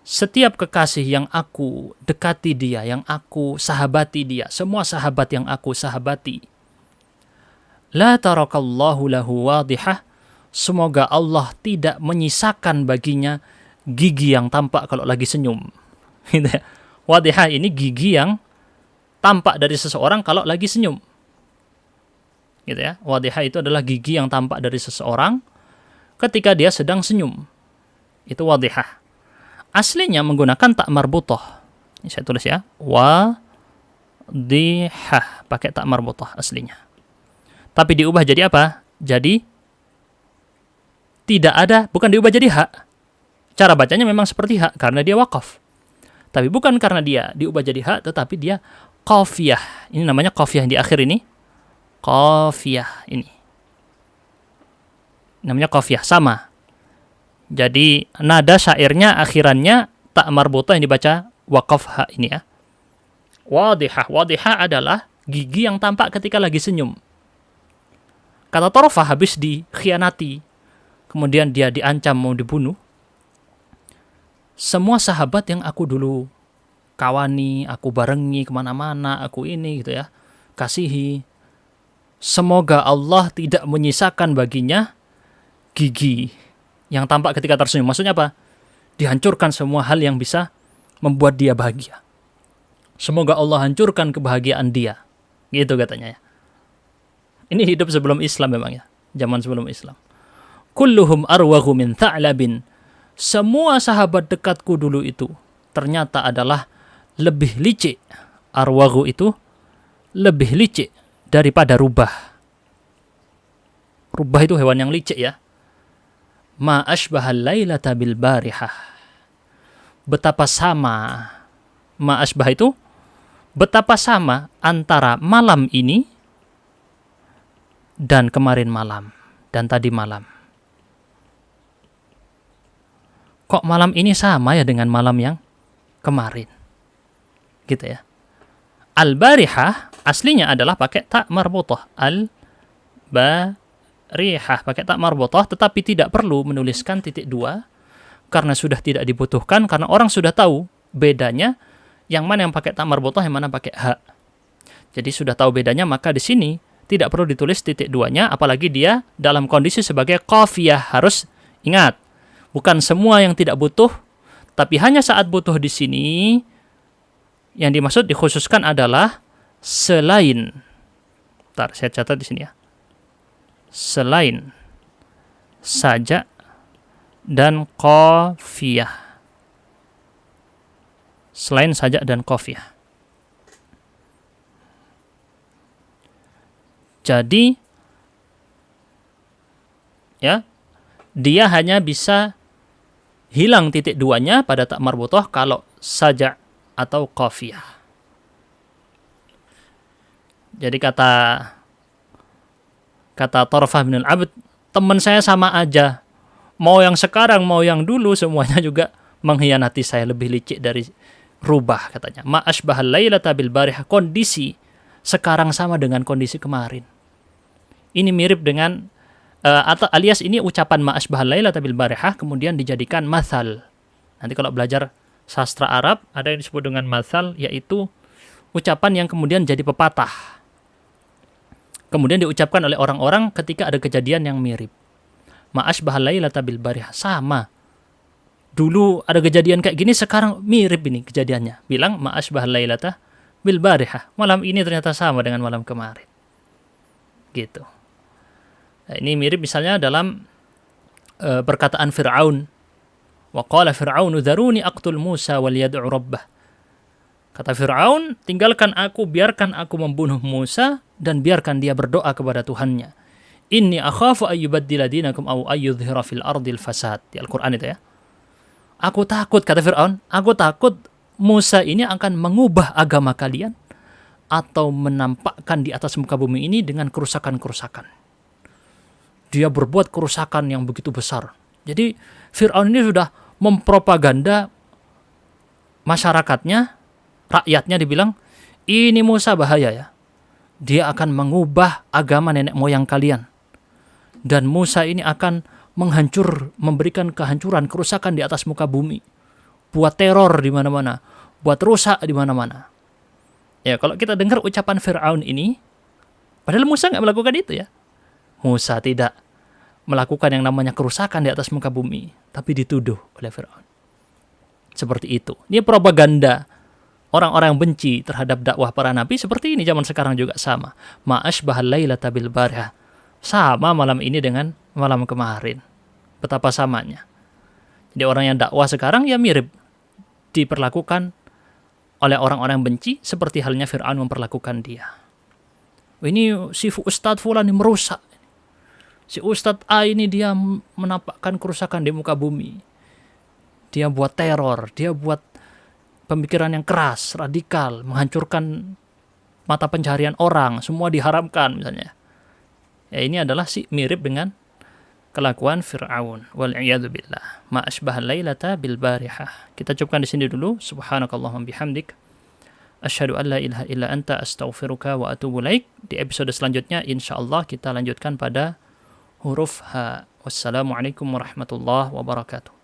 [SPEAKER 1] Setiap kekasih yang aku dekati dia, yang aku sahabati dia, semua sahabat yang aku sahabati, la tarakallahu lahu wadihah, semoga Allah tidak menyisakan baginya gigi yang tampak kalau lagi senyum. Gitu ya. Wadihah ini gigi yang tampak dari seseorang kalau lagi senyum. Gitu ya. Wadihah itu adalah gigi yang tampak dari seseorang ketika dia sedang senyum. Itu wadihah. Aslinya menggunakan tak marbutah. Ini saya tulis ya. Wadihah. Pakai tak marbutah aslinya. Tapi diubah jadi apa? Jadi tidak ada, bukan diubah jadi hak. Cara bacanya memang seperti hak karena dia wakaf. Tapi bukan karena dia diubah jadi hak, tetapi dia qafiyah. Ini namanya qafiyah di akhir ini. Qafiyah ini. Namanya qafiyah, sama. Jadi nada syairnya akhirannya tak marbutah yang dibaca wakaf ha ini ya. Wadihah. Wadihah adalah gigi yang tampak ketika lagi senyum. Kata Tarafah habis dikhianati, kemudian dia diancam mau dibunuh. Semua sahabat yang aku dulu kawani, aku barengi kemana-mana, aku ini gitu ya, kasihi, semoga Allah tidak menyisakan baginya gigi yang tampak ketika tersenyum. Maksudnya apa? Dihancurkan semua hal yang bisa membuat dia bahagia. Semoga Allah hancurkan kebahagiaan dia. Gitu katanya ya. Ini hidup sebelum Islam memang ya. Zaman sebelum Islam. Kulluhum arwahu min tha'labin. Semua sahabat dekatku dulu itu ternyata adalah lebih licik. Arwahu itu lebih licik daripada rubah. Rubah itu hewan yang licik ya. Ma asbahal lailata bil barihah. Betapa sama, ma asbah itu betapa sama antara malam ini dan kemarin malam dan tadi malam. Kok malam ini sama ya dengan malam yang kemarin? Gitu ya. Al-barihah aslinya adalah pakai tak marbutah. Rihah pakai tak marbutah, tetapi tidak perlu menuliskan titik dua karena sudah tidak dibutuhkan, karena orang sudah tahu bedanya yang mana yang pakai tak marbutah, yang mana pakai ha. Jadi sudah tahu bedanya, maka di sini tidak perlu ditulis titik duanya, apalagi dia dalam kondisi sebagai qafiyah. Harus ingat, bukan semua yang tidak butuh, tapi hanya saat butuh di sini yang dimaksud dikhususkan adalah selain. Bentar, saya catat di sini ya. Selain saja dan qafiyah. Selain saja dan qafiyah. Jadi ya, dia hanya bisa hilang titik duanya pada tak marbutah kalau saja atau qafiyah. Jadi kata Tarafah bin al-Abd, teman saya sama aja. Mau yang sekarang, mau yang dulu, semuanya juga mengkhianati saya, lebih licik dari rubah katanya. Ma asbahal lailata bil barihah. Kondisi sekarang sama dengan kondisi kemarin. Ini mirip dengan atau alias ini ucapan ma asbahal lailata bil barihah kemudian dijadikan mathal. Nanti kalau belajar sastra Arab ada yang disebut dengan mathal, yaitu ucapan yang kemudian jadi pepatah. Kemudian diucapkan oleh orang-orang ketika ada kejadian yang mirip. Ma asbahal lailata bil barihah, sama. Dulu ada kejadian kayak gini, sekarang mirip ini kejadiannya. Bilang ma asbahal lailata bil barihah. Malam ini ternyata sama dengan malam kemarin. Gitu. Nah, ini mirip misalnya dalam perkataan Fir'aun. Wa qala Fir'aunu dharuni aqtul Musa wal yad'u rabbah. Kata Fir'aun, tinggalkan aku, biarkan aku membunuh Musa dan biarkan dia berdoa kepada Tuhannya. Inni akhafu ayyubaddila dinakum aw ayyudhhira fil ardil fasad. Di Al-Qur'an itu ya. Aku takut, kata Fir'aun, aku takut Musa ini akan mengubah agama kalian atau menampakkan di atas muka bumi ini dengan kerusakan-kerusakan. Dia berbuat kerusakan yang begitu besar. Jadi Fir'aun ini sudah mempropaganda masyarakatnya, rakyatnya, dibilang, ini Musa bahaya ya. Dia akan mengubah agama nenek moyang kalian. Dan Musa ini akan memberikan kehancuran, kerusakan di atas muka bumi. Buat teror di mana-mana, buat rusak di mana-mana. Ya, kalau kita dengar ucapan Fir'aun ini, padahal Musa nggak melakukan itu ya. Musa tidak melakukan yang namanya kerusakan di atas muka bumi, tapi dituduh oleh Fir'aun. Seperti itu. Ini propaganda orang-orang yang benci terhadap dakwah para nabi seperti ini zaman sekarang juga sama. Ma'asbahal lailata bil barha. Sama malam ini dengan malam kemarin. Betapa samanya. Jadi orang yang dakwah sekarang ya mirip diperlakukan oleh orang-orang yang benci seperti halnya Fir'aun memperlakukan dia. Ini si Ustadz Fulan ini merusak. Si Ustadz A ini dia menampakkan kerusakan di muka bumi. Dia buat teror, dia buat pemikiran yang keras, radikal, menghancurkan mata pencaharian orang, semua diharamkan misalnya. Ya, ini adalah mirip dengan kelakuan Fir'aun. Wal'iyadu billah. Ma asbahal lailata bil barihah. Kita cukupkan di sini dulu. Subhanakallahumma bihamdik. Asyhadu an la ilaha illa anta astaghfiruka wa atubu ilaik. Di episode selanjutnya insyaallah kita lanjutkan pada huruf H. Wassalamualaikum warahmatullahi wabarakatuh.